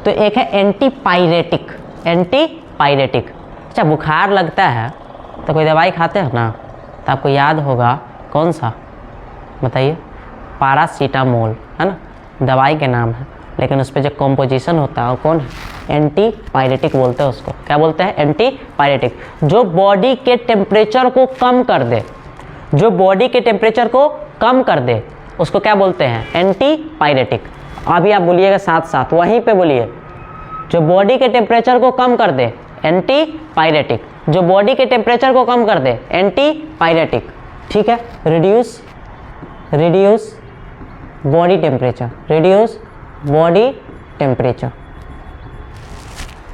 तो एक है एंटीपायरेटिक। एंटीपायरेटिक, अच्छा बुखार लगता है तो कोई दवाई खाते हैं ना, तो आपको याद होगा कौन सा, बताइए? पैरासीटामोल, है ना, दवाई के नाम है, लेकिन उस पर जो कॉम्पोजिशन होता है वो कौन है? एंटीपायरेटिक बोलते हैं उसको। क्या बोलते हैं? एंटीपायरेटिक। जो बॉडी के टेम्परेचर को कम कर दे, जो बॉडी के टेम्परेचर को कम कर दे, उसको क्या बोलते हैं? एंटीपायरेटिक। अभी आप बोलिएगा साथ साथ, वहीं पे बोलिए, जो बॉडी के टेम्परेचर को कम कर दे, एंटीपायरेटिक। जो बॉडी के टेम्परेचर को कम कर दे, एंटीपायरेटिक। ठीक है, reduce body temperature, reduce body temperature.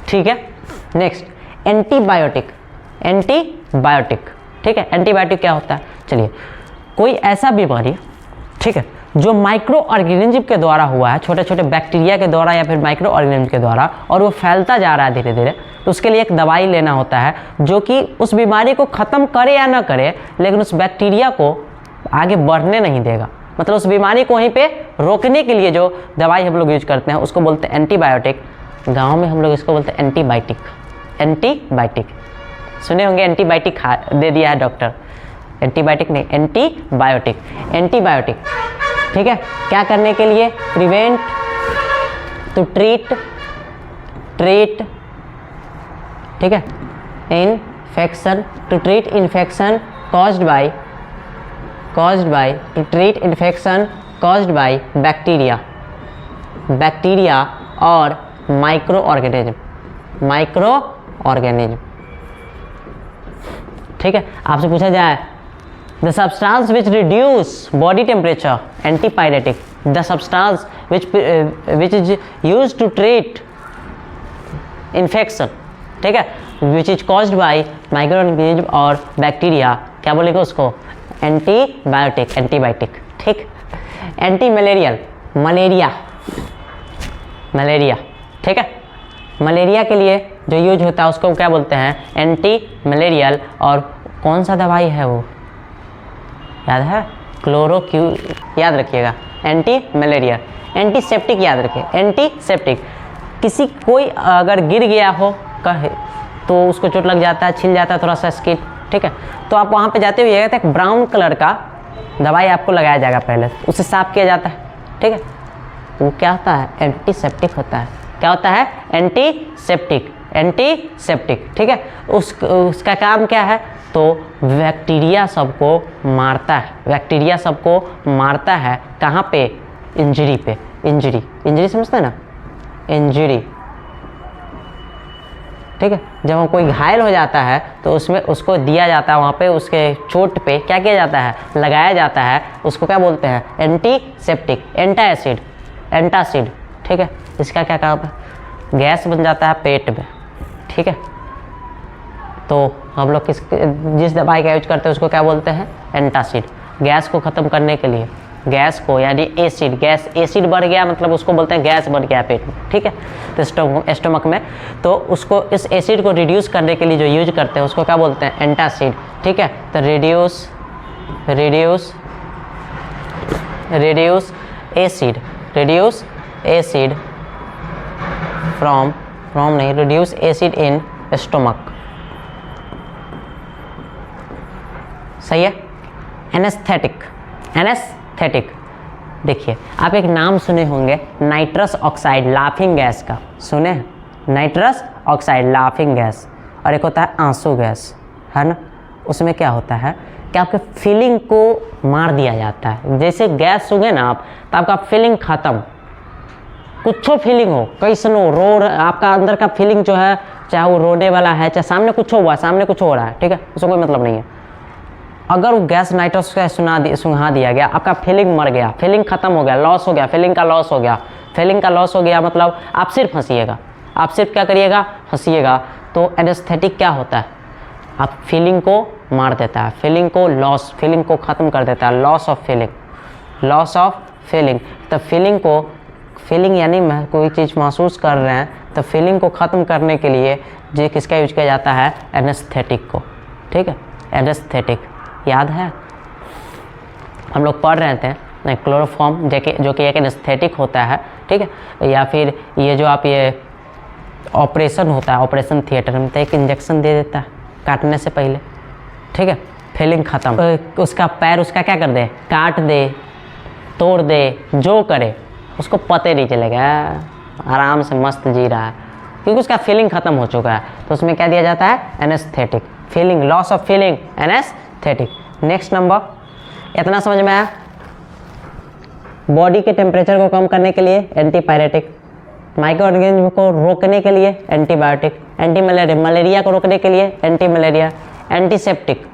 ठीक है। नेक्स्ट एंटीबायोटिक, एंटीबायोटिक, ठीक है। एंटीबायोटिक क्या होता है, चलिए, कोई ऐसा बीमारी, ठीक है, जो माइक्रो ऑर्गेनिज्म के द्वारा हुआ है, छोटे छोटे बैक्टीरिया के द्वारा या फिर माइक्रो ऑर्गेनिज्म के द्वारा, और वो फैलता जा रहा है धीरे धीरे, तो उसके लिए एक दवाई लेना होता है जो कि उस बीमारी को ख़त्म करे या ना करे, लेकिन उस बैक्टीरिया को आगे बढ़ने नहीं देगा। मतलब उस बीमारी को वहीं पे रोकने के लिए जो दवाई हम लोग यूज करते हैं उसको बोलते हैं एंटीबायोटिक। गाँव में हम लोग इसको बोलते हैं एंटीबायोटिक। एंटीबायोटिक सुने होंगे, एंटीबायोटिक दे दिया है डॉक्टर, एंटीबायोटिक नहीं, एंटीबायोटिक। एंटीबायोटिक, ठीक है, क्या करने के लिए, प्रिवेंट, टू ट्रीट, ठीक है, infection, to treat infection caused by, to treat infection caused by bacteria, और माइक्रो ऑर्गेनिज्म, ठीक है। आपसे पूछा जाए the substance which reduce body temperature, antipyretic. The substance which is use to treat infection, ठीक है, which is caused by microorganism और bacteria, क्या बोलेंगे उसको, एंटीबायोटिक, एंटीबायोटिक, ठीक। एंटी मलेरियल, मलेरिया, ठीक है, मलेरिया के लिए जो यूज होता है उसको क्या बोलते हैं, एंटी मलेरियल। और कौन सा दवाई है वो याद है, क्लोरोक्यू, याद रखिएगा, एंटी मलेरिया। एंटीसेप्टिक याद रखिए, एंटीसेप्टिक, किसी कोई अगर गिर गया हो कहे तो उसको चोट लग जाता है, छिल जाता है थोड़ा सा स्किन, ठीक है, तो आप वहाँ पे जाते हुए एक ब्राउन कलर का दवाई आपको लगाया जाएगा, पहले उसे साफ किया जाता है, ठीक है, वो क्या होता है, एंटीसेप्टिक होता है। क्या होता है, एंटीसेप्टिक, ठीक है। उसका काम क्या है, तो बैक्टीरिया सबको मारता है, कहाँ पे, इंजरी पे, इंजरी समझते हैं ना, इंजरी, ठीक है। जब कोई घायल हो जाता है तो उसमें उसको दिया जाता है, वहाँ पे उसके चोट पे क्या किया जाता है, लगाया जाता है, उसको क्या बोलते हैं, एंटीसेप्टिक, एंटासिड, ठीक है। इसका क्या काम है, गैस बन जाता है पेट में, ठीक है। तो हम लोग जिस दवाई का यूज करते हैं उसको क्या बोलते हैं, एंटासिड। गैस को ख़त्म करने के लिए, गैस को यानी एसिड, गैस एसिड बढ़ गया मतलब उसको बोलते हैं गैस बढ़ गया पेट में, ठीक है, तो स्टोमक में, तो उसको इस एसिड को रिड्यूस करने के लिए जो यूज करते हैं उसको क्या बोलते हैं, एंटासिड, ठीक है। तो reduce acid reduce acid in stomach, सही है। एनेस्थेटिक, देखिए आप एक नाम सुने होंगे नाइट्रस ऑक्साइड लाफिंग गैस का, सुने हैं, नाइट्रस ऑक्साइड लाफिंग गैस, और एक होता है आंसू गैस, है ना। उसमें क्या होता है कि आपके फीलिंग को मार दिया जाता है। जैसे गैस सूंघे ना आप, तो आपका फीलिंग ख़त्म, कुछ फीलिंग हो, कैसन हो, आपका अंदर का फीलिंग जो है, चाहे वो रोने वाला है, चाहे सामने कुछ हुआ, सामने कुछ हो रहा है, ठीक है, उसको कोई मतलब नहीं है। अगर वो गैस नाइट्रस का सुंघा दिया गया, आपका फीलिंग मर गया, फीलिंग खत्म हो गया, लॉस हो गया, फीलिंग का लॉस हो गया, मतलब आप सिर्फ हंसिएगा, आप सिर्फ क्या करिएगा, हंसिएगा। तो एनेस्थेटिक क्या होता है, आप फीलिंग को मार देता है, फीलिंग को ख़त्म कर देता है, लॉस ऑफ फीलिंग। तो फीलिंग यानी कोई चीज़ महसूस कर रहे हैं, तो फीलिंग को ख़त्म करने के लिए जो किसका यूज किया जाता है, एनेस्थेटिक को, ठीक है। एनेस्थेटिक याद है, हम लोग पढ़ रहे थे क्लोरोफॉर्म, जो कि एक एनेस्थेटिक होता है, ठीक है। या फिर ये जो आप ये ऑपरेशन होता है, ऑपरेशन थिएटर में, तो एक इंजेक्शन दे देता है काटने से पहले, ठीक है, फीलिंग ख़त्म। उसका पैर उसका क्या कर दे, काट दे, तोड़ दे, जो करे उसको पता नहीं चलेगा, आराम से मस्त जी रहा है, क्योंकि उसका फीलिंग ख़त्म हो चुका है। तो उसमें क्या दिया जाता है, anaesthetic, feeling, loss of feeling, anaesthetic. Next number, इतना समझ में आया। बॉडी के टेम्परेचर को कम करने के लिए एंटीपायरेटिक, माइक्रो ऑर्गेनिज्म को रोकने के लिए एंटीबायोटिक, मलेरिया को रोकने के लिए एंटी मलेरिया, एंटीसेप्टिक,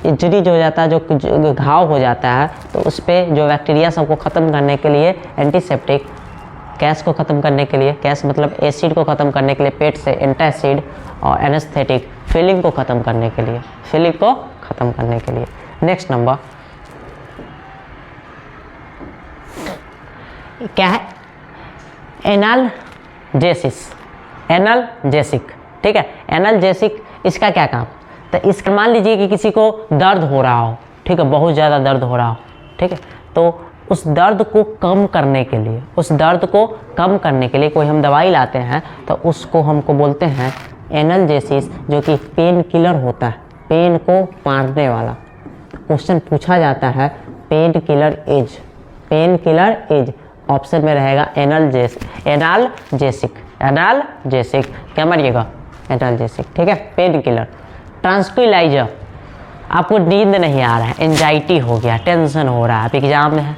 इंजरी जो हो जाता है, जो घाव हो जाता है, तो उस पर जो बैक्टीरिया सबको ख़त्म करने के लिए एंटीसेप्टिक, गैस को ख़त्म करने के लिए, गैस मतलब एसिड को ख़त्म करने के लिए पेट से एंटासिड, और एनेस्थेटिक फीलिंग को ख़त्म करने के लिए, फीलिंग को ख़त्म करने के लिए। नेक्स्ट नंबर क्या है? एनाल्जेसिस, एनाल्जेसिक, ठीक है। एनाल्जेसिक इसका क्या काम? तो इसका मान लीजिए कि किसी को दर्द हो रहा हो, ठीक है, बहुत ज़्यादा दर्द हो रहा हो, ठीक है, तो उस दर्द को कम करने के लिए, उस दर्द को कम करने के लिए कोई हम दवाई लाते हैं तो उसको हमको बोलते हैं एनाल्जेसिस, जो कि पेन किलर होता है, पेन को मारने वाला। क्वेश्चन पूछा जाता है pain killer is, pain killer is, option में रहेगा एनाल्जेसिक, एनाल्जेसिक, क्या मारिएगा? एनाल्जेसिक, ठीक है, पेन किलर। ट्रांक्विलाइजर, आपको नींद नहीं आ रहा है, एंजाइटी हो गया, टेंशन हो रहा है, आप एग्जाम में है,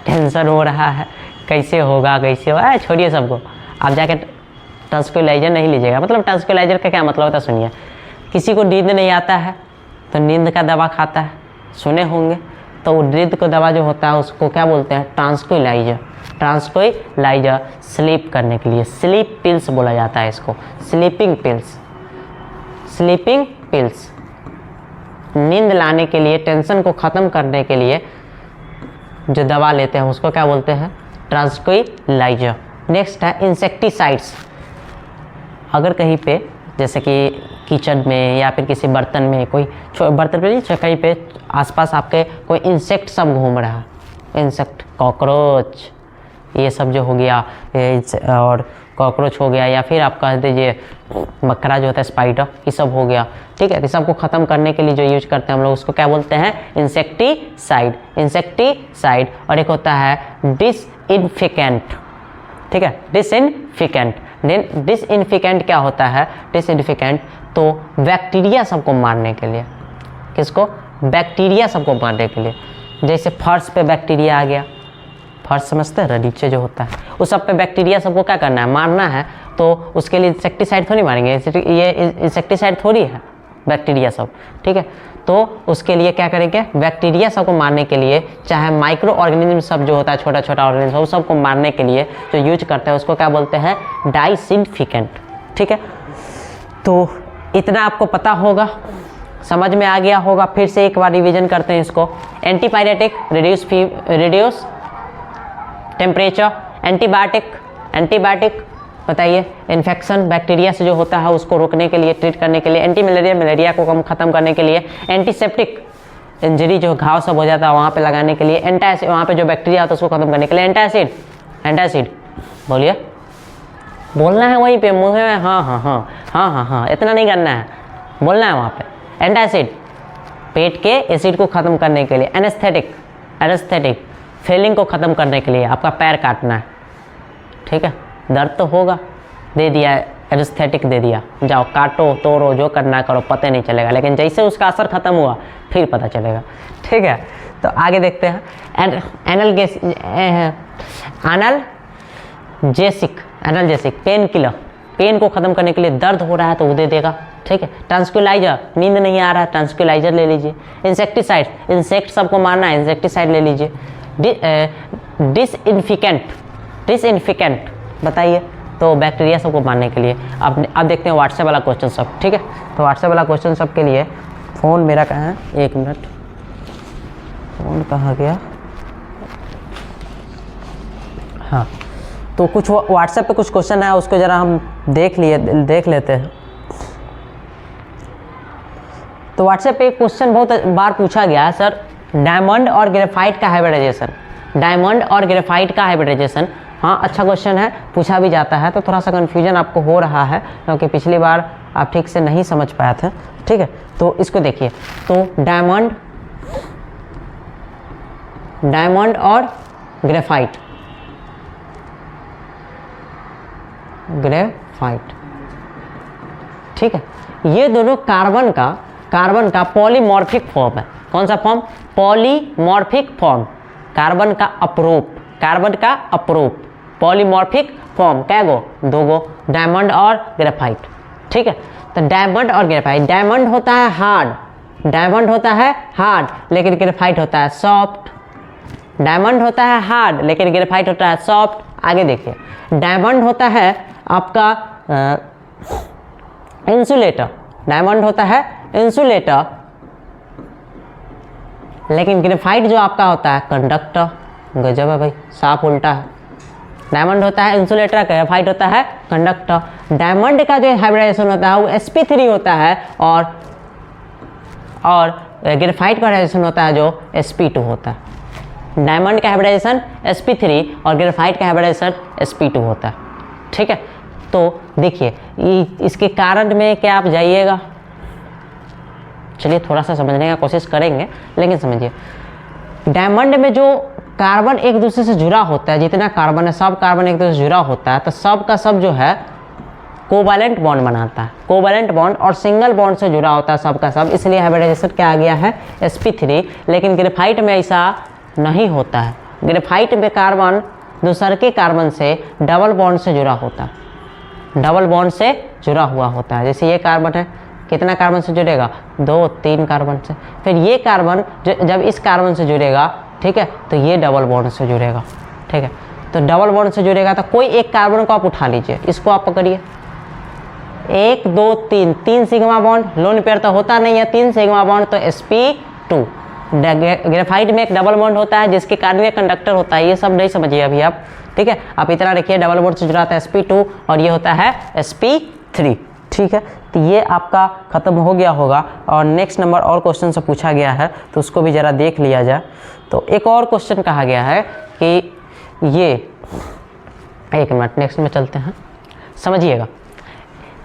टेंशन हो रहा है, कैसे होगा, कैसे होगा, छोड़िए सबको, आप जाके ट्रांक्विलाइजर नहीं लीजिएगा। मतलब ट्रांक्विलाइजर का क्या मतलब होता है सुनिए। किसी को नींद नहीं आता है तो नींद का दवा खाता है, सुने होंगे, तो वो नींद का दवा जो होता है उसको क्या बोलते हैं? ट्रांक्विलाइजर। ट्रांक्विलाइजर स्लीप करने के लिए, स्लीप पिल्स बोला जाता है इसको, स्लीपिंग पिल्स, स्लीपिंग पिल्स। नींद लाने के लिए, टेंशन को ख़त्म करने के लिए जो दवा लेते हैं उसको क्या बोलते हैं? ट्रांक्विलाइजर। नेक्स्ट है इंसेक्टिसाइड्स। अगर कहीं पे जैसे कि किचन में या फिर किसी बर्तन में, कोई बर्तन पे नहीं, कहीं पे आसपास आपके कोई इंसेक्ट सब घूम रहा है, इंसेक्ट, कॉकरोच, ये सब जो हो गया, और कॉकरोच हो गया, या फिर आप कह दीजिए मकड़ा जो होता है, स्पाइडर, ये सब हो गया, ठीक है। तो सबको ख़त्म करने के लिए जो यूज करते हैं हम लोग उसको क्या बोलते हैं? Insecticide, insecticide. और एक होता है डिसइंफिकेंट, ठीक है, डिसइंफिकेंट। डिसइंफिकेंट क्या होता है? डिसइंफिकेंट तो बैक्टीरिया सबको मारने के लिए, किसको? बैक्टीरिया सबको मारने के लिए। जैसे फर्श पे बैक्टीरिया आ गया, फर्श समझते हैं, नीचे जो होता है उस सब पे बैक्टीरिया सबको क्या करना है? मारना है। तो उसके लिए इंसेक्टिसाइड थोड़ी मारेंगे, ये इंसेक्टिसाइड थोड़ी है, बैक्टीरिया सब, ठीक है। तो उसके लिए क्या करेंगे? बैक्टीरिया सबको मारने के लिए, चाहे माइक्रो ऑर्गेनिज्म सब जो होता है, छोटा छोटा ऑर्गेनिज्म, वो सबको मारने के लिए जो यूज करते हैं उसको क्या बोलते हैं? डाइसिंफिकेंट, ठीक है। तो इतना आपको पता होगा, समझ में आ गया होगा। फिर से एक बार रिवीजन करते हैं इसको। एंटीपायरेटिक, रिड्यूस टेम्परेचर, एंटीबायोटिक बताइए, इन्फेक्शन बैक्टीरिया से जो होता है उसको रोकने के लिए, ट्रीट करने के लिए। एंटी मलेरिया, मलेरिया को कम ख़त्म करने के लिए। एंटीसेप्टिक, इंजरी जो घाव सब हो जाता है वहाँ पे लगाने के लिए। एंटासिड, वहाँ पे जो बैक्टीरिया होता है उसको खत्म करने के लिए। एंटासिड, एंटासिड बोलिए, बोलना है वहीं पे मुँह में, हाँ हाँ हाँ हाँ हाँ हाँ, इतना नहीं करना है, बोलना है वहाँ पे। एंटासिड पेट के एसिड को ख़त्म करने के लिए। एनेस्थेटिक, एनेस्थेटिक फीलिंग को ख़त्म करने के लिए, आपका पैर काटना है, ठीक है, दर्द तो होगा, दे दिया एनेस्थेटिक, दे दिया, जाओ काटो तोड़ो जो करना करो, पता नहीं चलेगा, लेकिन जैसे उसका असर ख़त्म हुआ फिर पता चलेगा, ठीक है। तो आगे देखते हैं। एनाल्जेसिक पेन किलर, पेन को ख़त्म करने के लिए, दर्द हो रहा है तो वो दे देगा, ठीक है। ट्रांक्विलाइजर, नींद नहीं आ रहा है, ट्रांक्विलाइजर ले लीजिए। इंसेक्टिसाइड, इंसेक्ट सबको मारना है, इंसेक्टिसाइड ले लीजिए। डिसइंफिकेंट, डिसइंफिकेंट बताइए, तो बैक्टीरिया सबको मारने के लिए। अब देखते हैं व्हाट्सएप वाला क्वेश्चन सब, ठीक है। तो व्हाट्सएप वाला क्वेश्चन सब के लिए फ़ोन मेरा कहाँ है? एक मिनट, फ़ोन कहाँ गया? हाँ, तो कुछ व्हाट्सएप पे कुछ क्वेश्चन है, उसको ज़रा हम देख लेते हैं। तो व्हाट्सएप पे एक क्वेश्चन बहुत बार पूछा गया है, सर डायमंड और ग्रेफाइट का हाइब्रिडाइजेशन, डायमंड और ग्रेफाइट का हाइब्रिडाइजेशन। हाँ, अच्छा क्वेश्चन है, पूछा भी जाता है, तो थोड़ा सा कन्फ्यूजन आपको हो रहा है क्योंकि पिछली बार आप ठीक से नहीं समझ पाए थे, ठीक है। तो इसको देखिए, तो डायमंड और ग्रेफाइट, ठीक है, ये दोनों कार्बन का पॉलीमॉर्फिक फॉर्म है। कौन सा फॉर्म? पॉलीमॉर्फिक फॉर्म, कार्बन का अपरूप, पॉलीमॉर्फिक फॉर्म, क्या गो? दो गो, डायमंड और ग्रेफाइट, ठीक है। तो डायमंड और ग्रेफाइट, डायमंड होता है हार्ड, लेकिन ग्रेफाइट होता है सॉफ्ट, डायमंड होता है हार्ड लेकिन ग्रेफाइट होता है सॉफ्ट। आगे देखिए, डायमंड होता है आपका इंसुलेटर, डायमंड होता है इंसुलेटर, लेकिन ग्रेफाइट जो आपका होता है कंडक्टर। गजब है भाई, साफ उल्टा है। डायमंड होता है इंसुलेटर, ग्रेफाइट होता है कंडक्टर। डायमंड का जो हाइब्रिडाइजेशन होता है वो sp3 होता है और ग्रेफाइट का हाइब्रिडाइजेशन होता है जो sp2 होता है। डायमंड का हाइब्रिडाइजेशन sp3 और ग्रेफाइट का हाइब्रिडाइजेशन sp2 होता है। ठीक है, तो देखिए इसके कारण में क्या आप जाइएगा, चलिए थोड़ा सा समझने का कोशिश करेंगे, लेकिन समझिए डायमंड में जो कार्बन एक दूसरे से जुड़ा होता है, जितना कार्बन है सब कार्बन एक दूसरे से जुड़ा होता है, तो सब का सब जो है कोवैलेंट बॉन्ड बनाता है। कोवैलेंट बॉन्ड और सिंगल बॉन्ड से जुड़ा होता है सब का सब, इसलिए हाइब्रिडाइजेशन क्या आ गया है sp3। लेकिन ग्रेफाइट में ऐसा नहीं होता है। ग्रेफाइट में कार्बन दूसरे के कार्बन से डबल बॉन्ड से जुड़ा होता है, डबल बॉन्ड से जुड़ा हुआ होता है। जैसे ये कार्बन है, कितना कार्बन से जुड़ेगा, 2-3 कार्बन से। फिर ये कार्बन जब इस कार्बन से जुड़ेगा, ठीक है, तो ये डबल बॉन्ड से जुड़ेगा। ठीक है, तो डबल बॉन्ड से जुड़ेगा तो कोई एक कार्बन को आप उठा लीजिए, इसको आप पकड़िए, 1 2 3, 3 सिग्मा बॉन्ड, लोन पेयर तो होता नहीं है, 3 सिग्मा बॉन्ड तो sp2। ग्रेफाइट में एक डबल बॉन्ड होता है जिसके कारण ये कंडक्टर होता है, ये सब नहीं समझिए अभी आप। ठीक है, आप इतना रखिए, डबल बॉन्ड से जुड़ा होता है sp2 और ये होता है sp3। ठीक है, तो ये आपका ख़त्म हो गया होगा। और नेक्स्ट नंबर और क्वेश्चन से पूछा गया है तो उसको भी ज़रा देख लिया जाए। तो एक और क्वेश्चन कहा गया है कि ये, एक मिनट नेक्स्ट में चलते हैं, समझिएगा।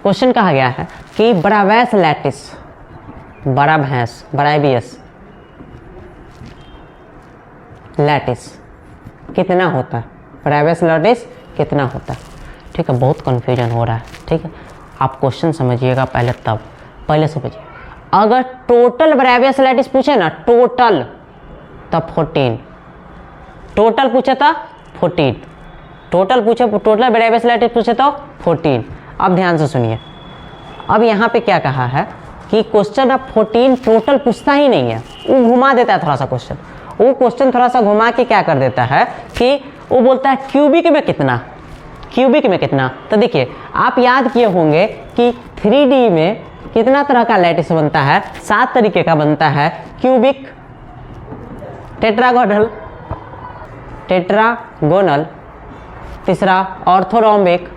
क्वेश्चन कहा गया है कि ब्रावैस लैटिस, बड़ा भैंस, ब्रावियस लैटिस कितना होता है, ब्रावैस लैटिस कितना होता है। ठीक है, बहुत कन्फ्यूजन हो रहा है। ठीक है, आप क्वेश्चन समझिएगा पहले, तब पहले समझिए। अगर टोटल ब्रावियस लैटिस पूछे ना, टोटल, तब 14, टोटल पूछे तो 14, टोटल पूछे, टोटल ब्रावियस लैटिस पूछे तो 14। अब ध्यान से सुनिए, अब यहाँ पे क्या कहा है कि क्वेश्चन अब 14 टोटल पूछता ही नहीं है, वो घुमा देता है थोड़ा सा क्वेश्चन। वो क्वेश्चन थोड़ा सा घुमा के क्या कर देता है कि वो बोलता है क्यूबिक में कितना, क्यूबिक में कितना। तो देखिए आप याद किए होंगे कि 3D में कितना तरह का लैटिस बनता है, 7 तरीके का बनता है। क्यूबिक, टेट्रागोनल, टेट्रागोनल, तीसरा ऑर्थोरोम्बिक,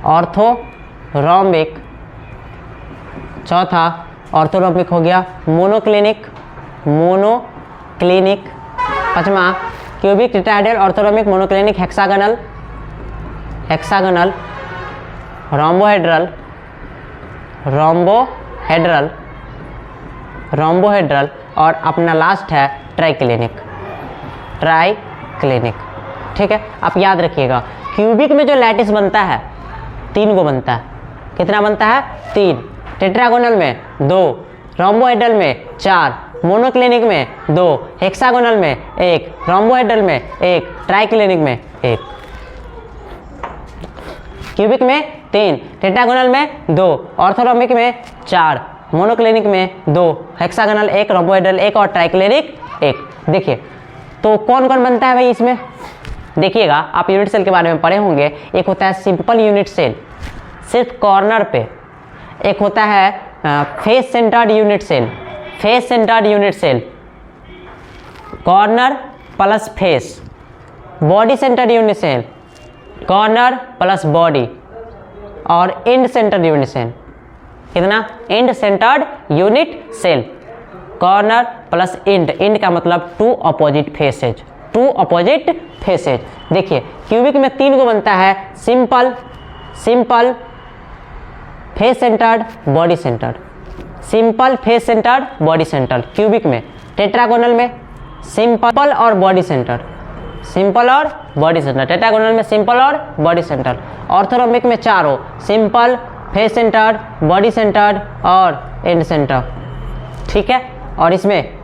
ऑर्थोरोम्बिक, चौथा ऑर्थोरोम्बिक हो गया, मोनोक्लिनिक, मोनोक्लिनिक, पांचवा cubic, tetrahedral, orthorhombic, monoclinic, hexagonal, hexagonal, rhombohedral, rhombohedral, rhombohedral, और अपना लास्ट है ट्राइक्लिनिक, ट्राइक्लिनिक। ठीक है, आप याद रखिएगा क्यूबिक में जो लैटिस बनता है 3 गो बनता है। कितना बनता है, 3। टेट्रागोनल में 2, रोम्बोहेड्रल में 4, मोनोक्लिनिक में 2, हेक्सागोनल में 1, रोम्बोहेड्रल में 1, ट्राइक्लिनिक में 1। क्यूबिक में 3, टेट्रागोनल में 2, ऑर्थोरोम्बिक में 4, मोनोक्लिनिक में 2, हेक्सागोनल 1, रोम्बोहेड्रल 1 और ट्राइक्लिनिक 1। देखिए तो कौन कौन बनता है भाई इसमें, देखिएगा आप यूनिट सेल के बारे में पढ़े होंगे। एक होता है सिंपल यूनिट सेल, सिर्फ कॉर्नर पे। एक होता है face centred unit cell, face centred unit cell, corner plus face. Body centred unit cell, corner plus body, और एंड सेंटर्ड यूनिट सेल। कितना, end centred unit cell, corner plus end, end का मतलब 2 opposite faces, 2 opposite faces. देखिए cubic में 3 गो बनता है, simple, simple, face centred, body centred, simple, face centred, body centred cubic में। टेट्रागोनल में सिंपल और बॉडी सेंटर्ड, सिंपल और बॉडी सेंटर, टेट्रागोनल में सिंपल और बॉडी सेंटर। ऑर्थोरोम्बिक में 4 हो, simple, face centred, body centred और एंड सेंटर। ठीक है, और इसमें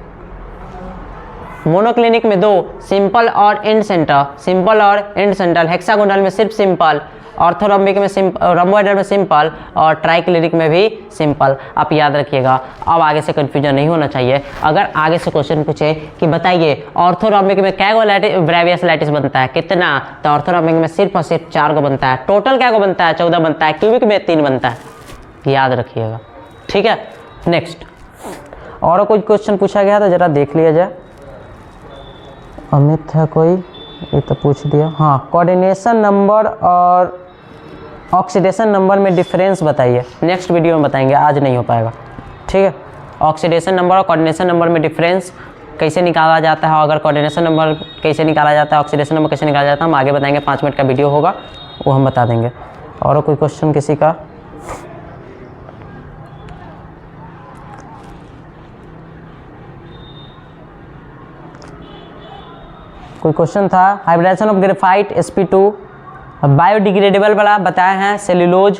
मोनोक्लिनिक में 2, सिंपल और एंड सेंटर, सिंपल और एंड सेंटर। हेक्सागोनल में सिर्फ सिंपल, ऑर्थोरोम्बिक में रोम्बोइडल में सिंपल और ट्राइक्लिरिक में भी सिंपल। आप याद रखिएगा, अब आगे से कन्फ्यूजन नहीं होना चाहिए। अगर आगे से क्वेश्चन पूछे कि बताइए ऑर्थोरोम्बिक में क्या ब्रेवियस लैटिस बनता है, कितना, तो ऑर्थोरोम्बिक में सिर्फ और सिर्फ 4 को बनता है। टोटल क्या को बनता है, 14 बनता है। क्यूबिक में 3 बनता है, याद रखिएगा, ठीक है। नेक्स्ट और कोई क्वेश्चन पूछा गया तो जरा देख लिया जाए। अमित है कोई, ये तो पूछ दिया। हाँ, कोऑर्डिनेशन नंबर और ऑक्सीडेशन नंबर में डिफरेंस बताइए। नेक्स्ट वीडियो में बताएंगे, आज नहीं हो पाएगा, ठीक है। ऑक्सीडेशन नंबर और कोऑर्डिनेशन नंबर में डिफरेंस कैसे निकाला जाता है, अगर कोऑर्डिनेशन नंबर कैसे निकाला जाता है, ऑक्सीडेशन नंबर कैसे निकाला जाता है, हम आगे बताएंगे। 5 मिनट का वीडियो होगा, वो हम बता देंगे। और कोई क्वेश्चन किसी का? कोई क्वेश्चन था? Hybridisation of graphite sp2 biodegradable वाला बताए हैं, सेल्यूलोज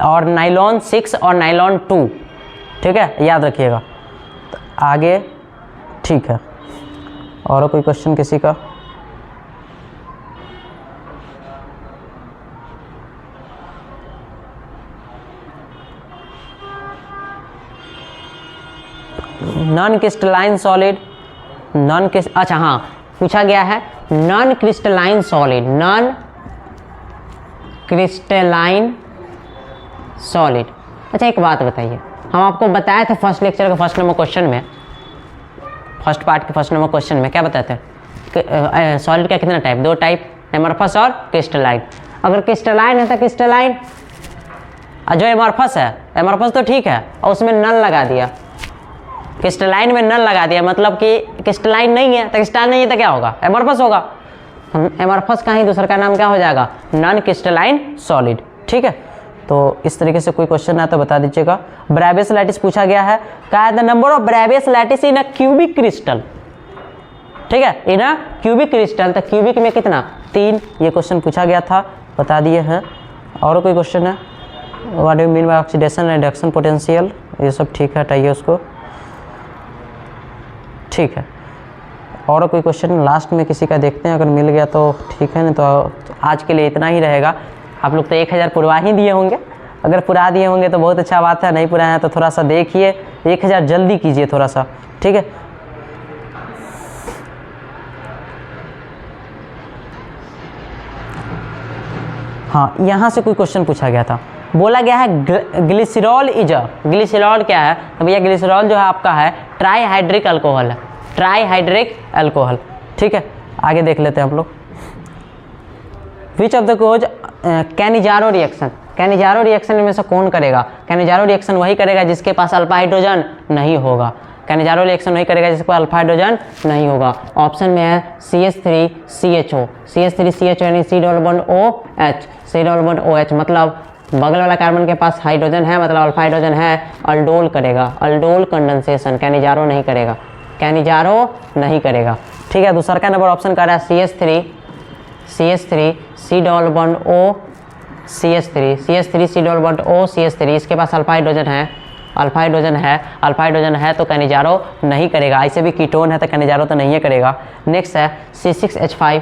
और नाइलॉन 6 और नाइलॉन 2, ठीक है, याद रखिएगा। तो आगे ठीक है। और कोई क्वेश्चन किसी का? नॉन क्रिस्टलाइन सॉलिड, अच्छा हाँ, पूछा गया है non crystalline solid, non crystalline solid. अच्छा एक बात बताइए, हम आपको बताए थे फर्स्ट लेक्चर के फर्स्ट नंबर क्वेश्चन में, फर्स्ट पार्ट के फर्स्ट नंबर क्वेश्चन में क्या बताते हैं, सॉलिड का कितना टाइप, 2 टाइप, एमरफस और क्रिस्टलाइन। अगर क्रिस्टलाइन है तो क्रिस्टलाइन, जो एमरफस है, एमरफस तो ठीक है, और उसमें नल लगा दिया, क्रिस्टलाइन में नल लगा दिया, मतलब कि क्रिस्टलाइन नहीं है तो क्रिस्टलाइन नहीं है तो क्या होगा, एमरफस होगा। एमरफस का ही दूसरा का नाम क्या हो जाएगा, नॉन क्रिस्टलाइन सॉलिड, ठीक है। तो इस तरीके से कोई क्वेश्चन है तो बता दीजिएगा। ब्रेवियस लैटिस पूछा गया है, क्या है the number of Bravais lattice in a cubic crystal, ठीक है, इन अ क्यूबिक क्रिस्टल। तो क्यूबिक में कितना, 3, ये क्वेश्चन पूछा गया था, बता दिए हैं। और कोई क्वेश्चन है? What do you mean by oxidation reduction potential, ये सब ठीक है, हटाइए उसको, ठीक है। और कोई क्वेश्चन लास्ट में किसी का देखते हैं, अगर मिल गया तो ठीक है, नहीं तो आज के लिए इतना ही रहेगा। आप लोग तो 1000 पुरवा ही दिए होंगे, अगर पुरा दिए होंगे तो बहुत अच्छा बात है, नहीं पुराए हैं तो थोड़ा सा देखिए, 1000 जल्दी कीजिए थोड़ा सा, ठीक है। हाँ, यहाँ से कोई क्वेश्चन पूछा गया था, बोला गया है ग्लिसरॉल ग्लिसरॉल क्या है, तो भैया ग्लिसरॉल जो है आपका है ट्राईहाइड्रिक अल्कोहल है, ट्राईहाइड्रिक अल्कोहल, ठीक है। आगे देख लेते हैं हम लोग। Which of the cause Cannizzaro reaction, Cannizzaro reaction में से कौन करेगा, कैनिजारो रिएक्शन वही करेगा जिसके पास अल्फा हाइड्रोजन नहीं होगा, कैनिजारो रिएक्शन वही करेगा जिसके पास अल्फा हाइड्रोजन नहीं होगा। ऑप्शन में है CH3CHO, CH3CHO यानी C double bond OH, C double bond OH, मतलब बगल वाला कार्बन के पास हाइड्रोजन है, मतलब अल्फा हाइड्रोजन है, अल्डोल करेगा, अल्डोल कंडेंसेशन, कैनिजारो नहीं करेगा, कैनिजारो नहीं करेगा, ठीक है। दूसरा का नंबर ऑप्शन कर रहा है CH3 C double bond O CH3 C double bond O CH3, इसके पास अल्फा हाइड्रोजन है, अल्फा हाइड्रोजन है तो कैनिजारो नहीं करेगा। ऐसे भी कीटोन है तो कैनिजारो तो नहीं करेगा। नेक्स्ट है C6H5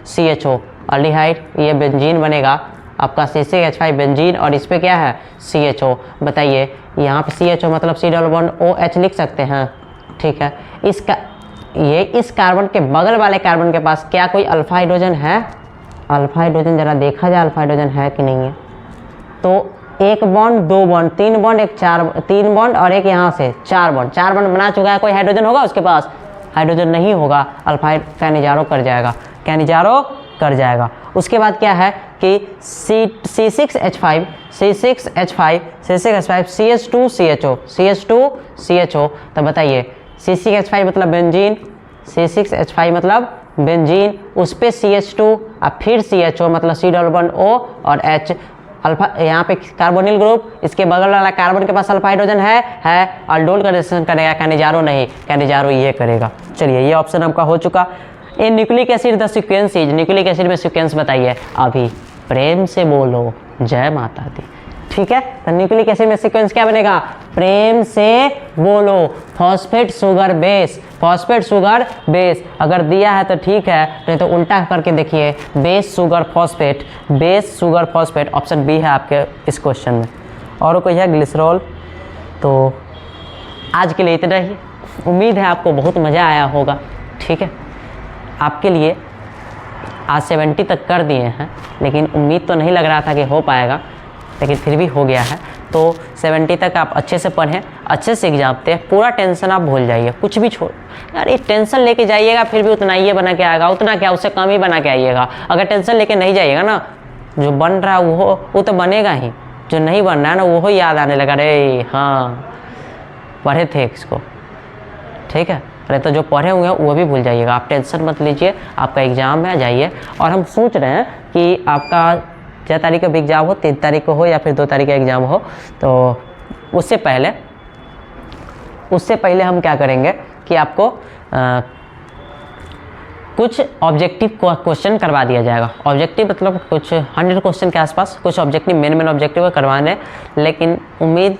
CHO अल्डिहाइड, ये बेंजीन बनेगा आपका C6H5 बेंजीन, और इस पे क्या है CHO। बताइए यहाँ पे CHO मतलब C डबल बॉन्ड OH लिख सकते हैं, ठीक है। इस कार्बन के बगल वाले कार्बन के पास क्या कोई अल्फा हाइड्रोजन है, अल्फा हाइड्रोजन जरा देखा जाए अल्फा हाइड्रोजन है कि नहीं है। तो 1 बॉन्ड 2 बॉन्ड 3 बॉन्ड 3 बॉन्ड और एक यहाँ से 4 बॉन्ड बना चुका है, कोई हाइड्रोजन होगा उसके पास, हाइड्रोजन नहीं होगा, अल्फा कैनिजारो कर जाएगा, कैनिजारो कर जाएगा। उसके बाद क्या है कि C6H5 CH2CHO, तो बताइए C6H5 मतलब बेंजीन, C6H5 मतलब बेंजीन, उस पर CH2 और फिर CHO मतलब C डबल बॉन्ड O और H, अल्फा यहाँ पे कार्बोनिल ग्रुप, इसके बगल वाला कार्बन के पास अल्फा हाइड्रोजन है, अल्डोल का रिएक्शन करेगा, कैनिजारो नहीं, कैनिजारो ये करेगा। चलिए ये ऑप्शन आपका हो चुका। इन nucleic acid the sequence is, nucleic acid में सीक्वेंस बताइए। अभी प्रेम से बोलो जय माता दी, ठीक है। तो न्यूक्लिक एसिड में सीक्वेंस क्या बनेगा, प्रेम से बोलो, phosphate sugar base, phosphate sugar base. अगर दिया है तो ठीक है, नहीं तो उल्टा करके देखिए, base sugar phosphate, base sugar phosphate, option B है आपके इस क्वेश्चन में। और कोई है ग्लिसरॉल। तो आज के लिए इतना ही, उम्मीद है आपको बहुत मज़ा आया होगा। ठीक है, आपके लिए आज 70 तक कर दिए हैं, लेकिन उम्मीद तो नहीं लग रहा था कि हो पाएगा, लेकिन फिर भी हो गया है। तो 70 तक आप अच्छे से पढ़ें, अच्छे से एग्जाम दें, पूरा टेंशन आप भूल जाइए, कुछ भी छोड़ यार, ये टेंशन लेके जाइएगा फिर भी उतना ही बना के आएगा, उतना क्या उससे कम ही बना के आइएगा। अगर टेंशन लेके नहीं जाइएगा ना, जो बन रहा है वो तो बनेगा ही, जो नहीं बन रहा है ना वो याद आने लगा, अरे हाँ पढ़े थे इसको। ठीक है, अरे तो जो पढ़े हुए हैं वो भी भूल जाइएगा, आप टेंशन मत लीजिए, आपका एग्ज़ाम है, जाइए। और हम सोच रहे हैं कि आपका 6 तारीख का भी एग्ज़ाम हो, 3 तारीख को हो या फिर 2 तारीख का एग्ज़ाम हो, तो उससे पहले हम क्या करेंगे कि आपको कुछ ऑब्जेक्टिव क्वेश्चन करवा दिया जाएगा। ऑब्जेक्टिव मतलब कुछ 100 क्वेश्चन के आसपास कुछ ऑब्जेक्टिव, मेन ऑब्जेक्टिव करवाने, लेकिन उम्मीद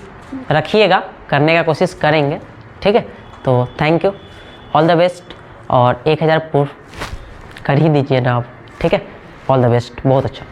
रखिएगा, करने का कोशिश करेंगे। ठीक है, तो thank you, all the best, और 1000 पूर्ण कर ही दीजिए ना आप। ठीक है, ऑल द बेस्ट, बहुत अच्छा।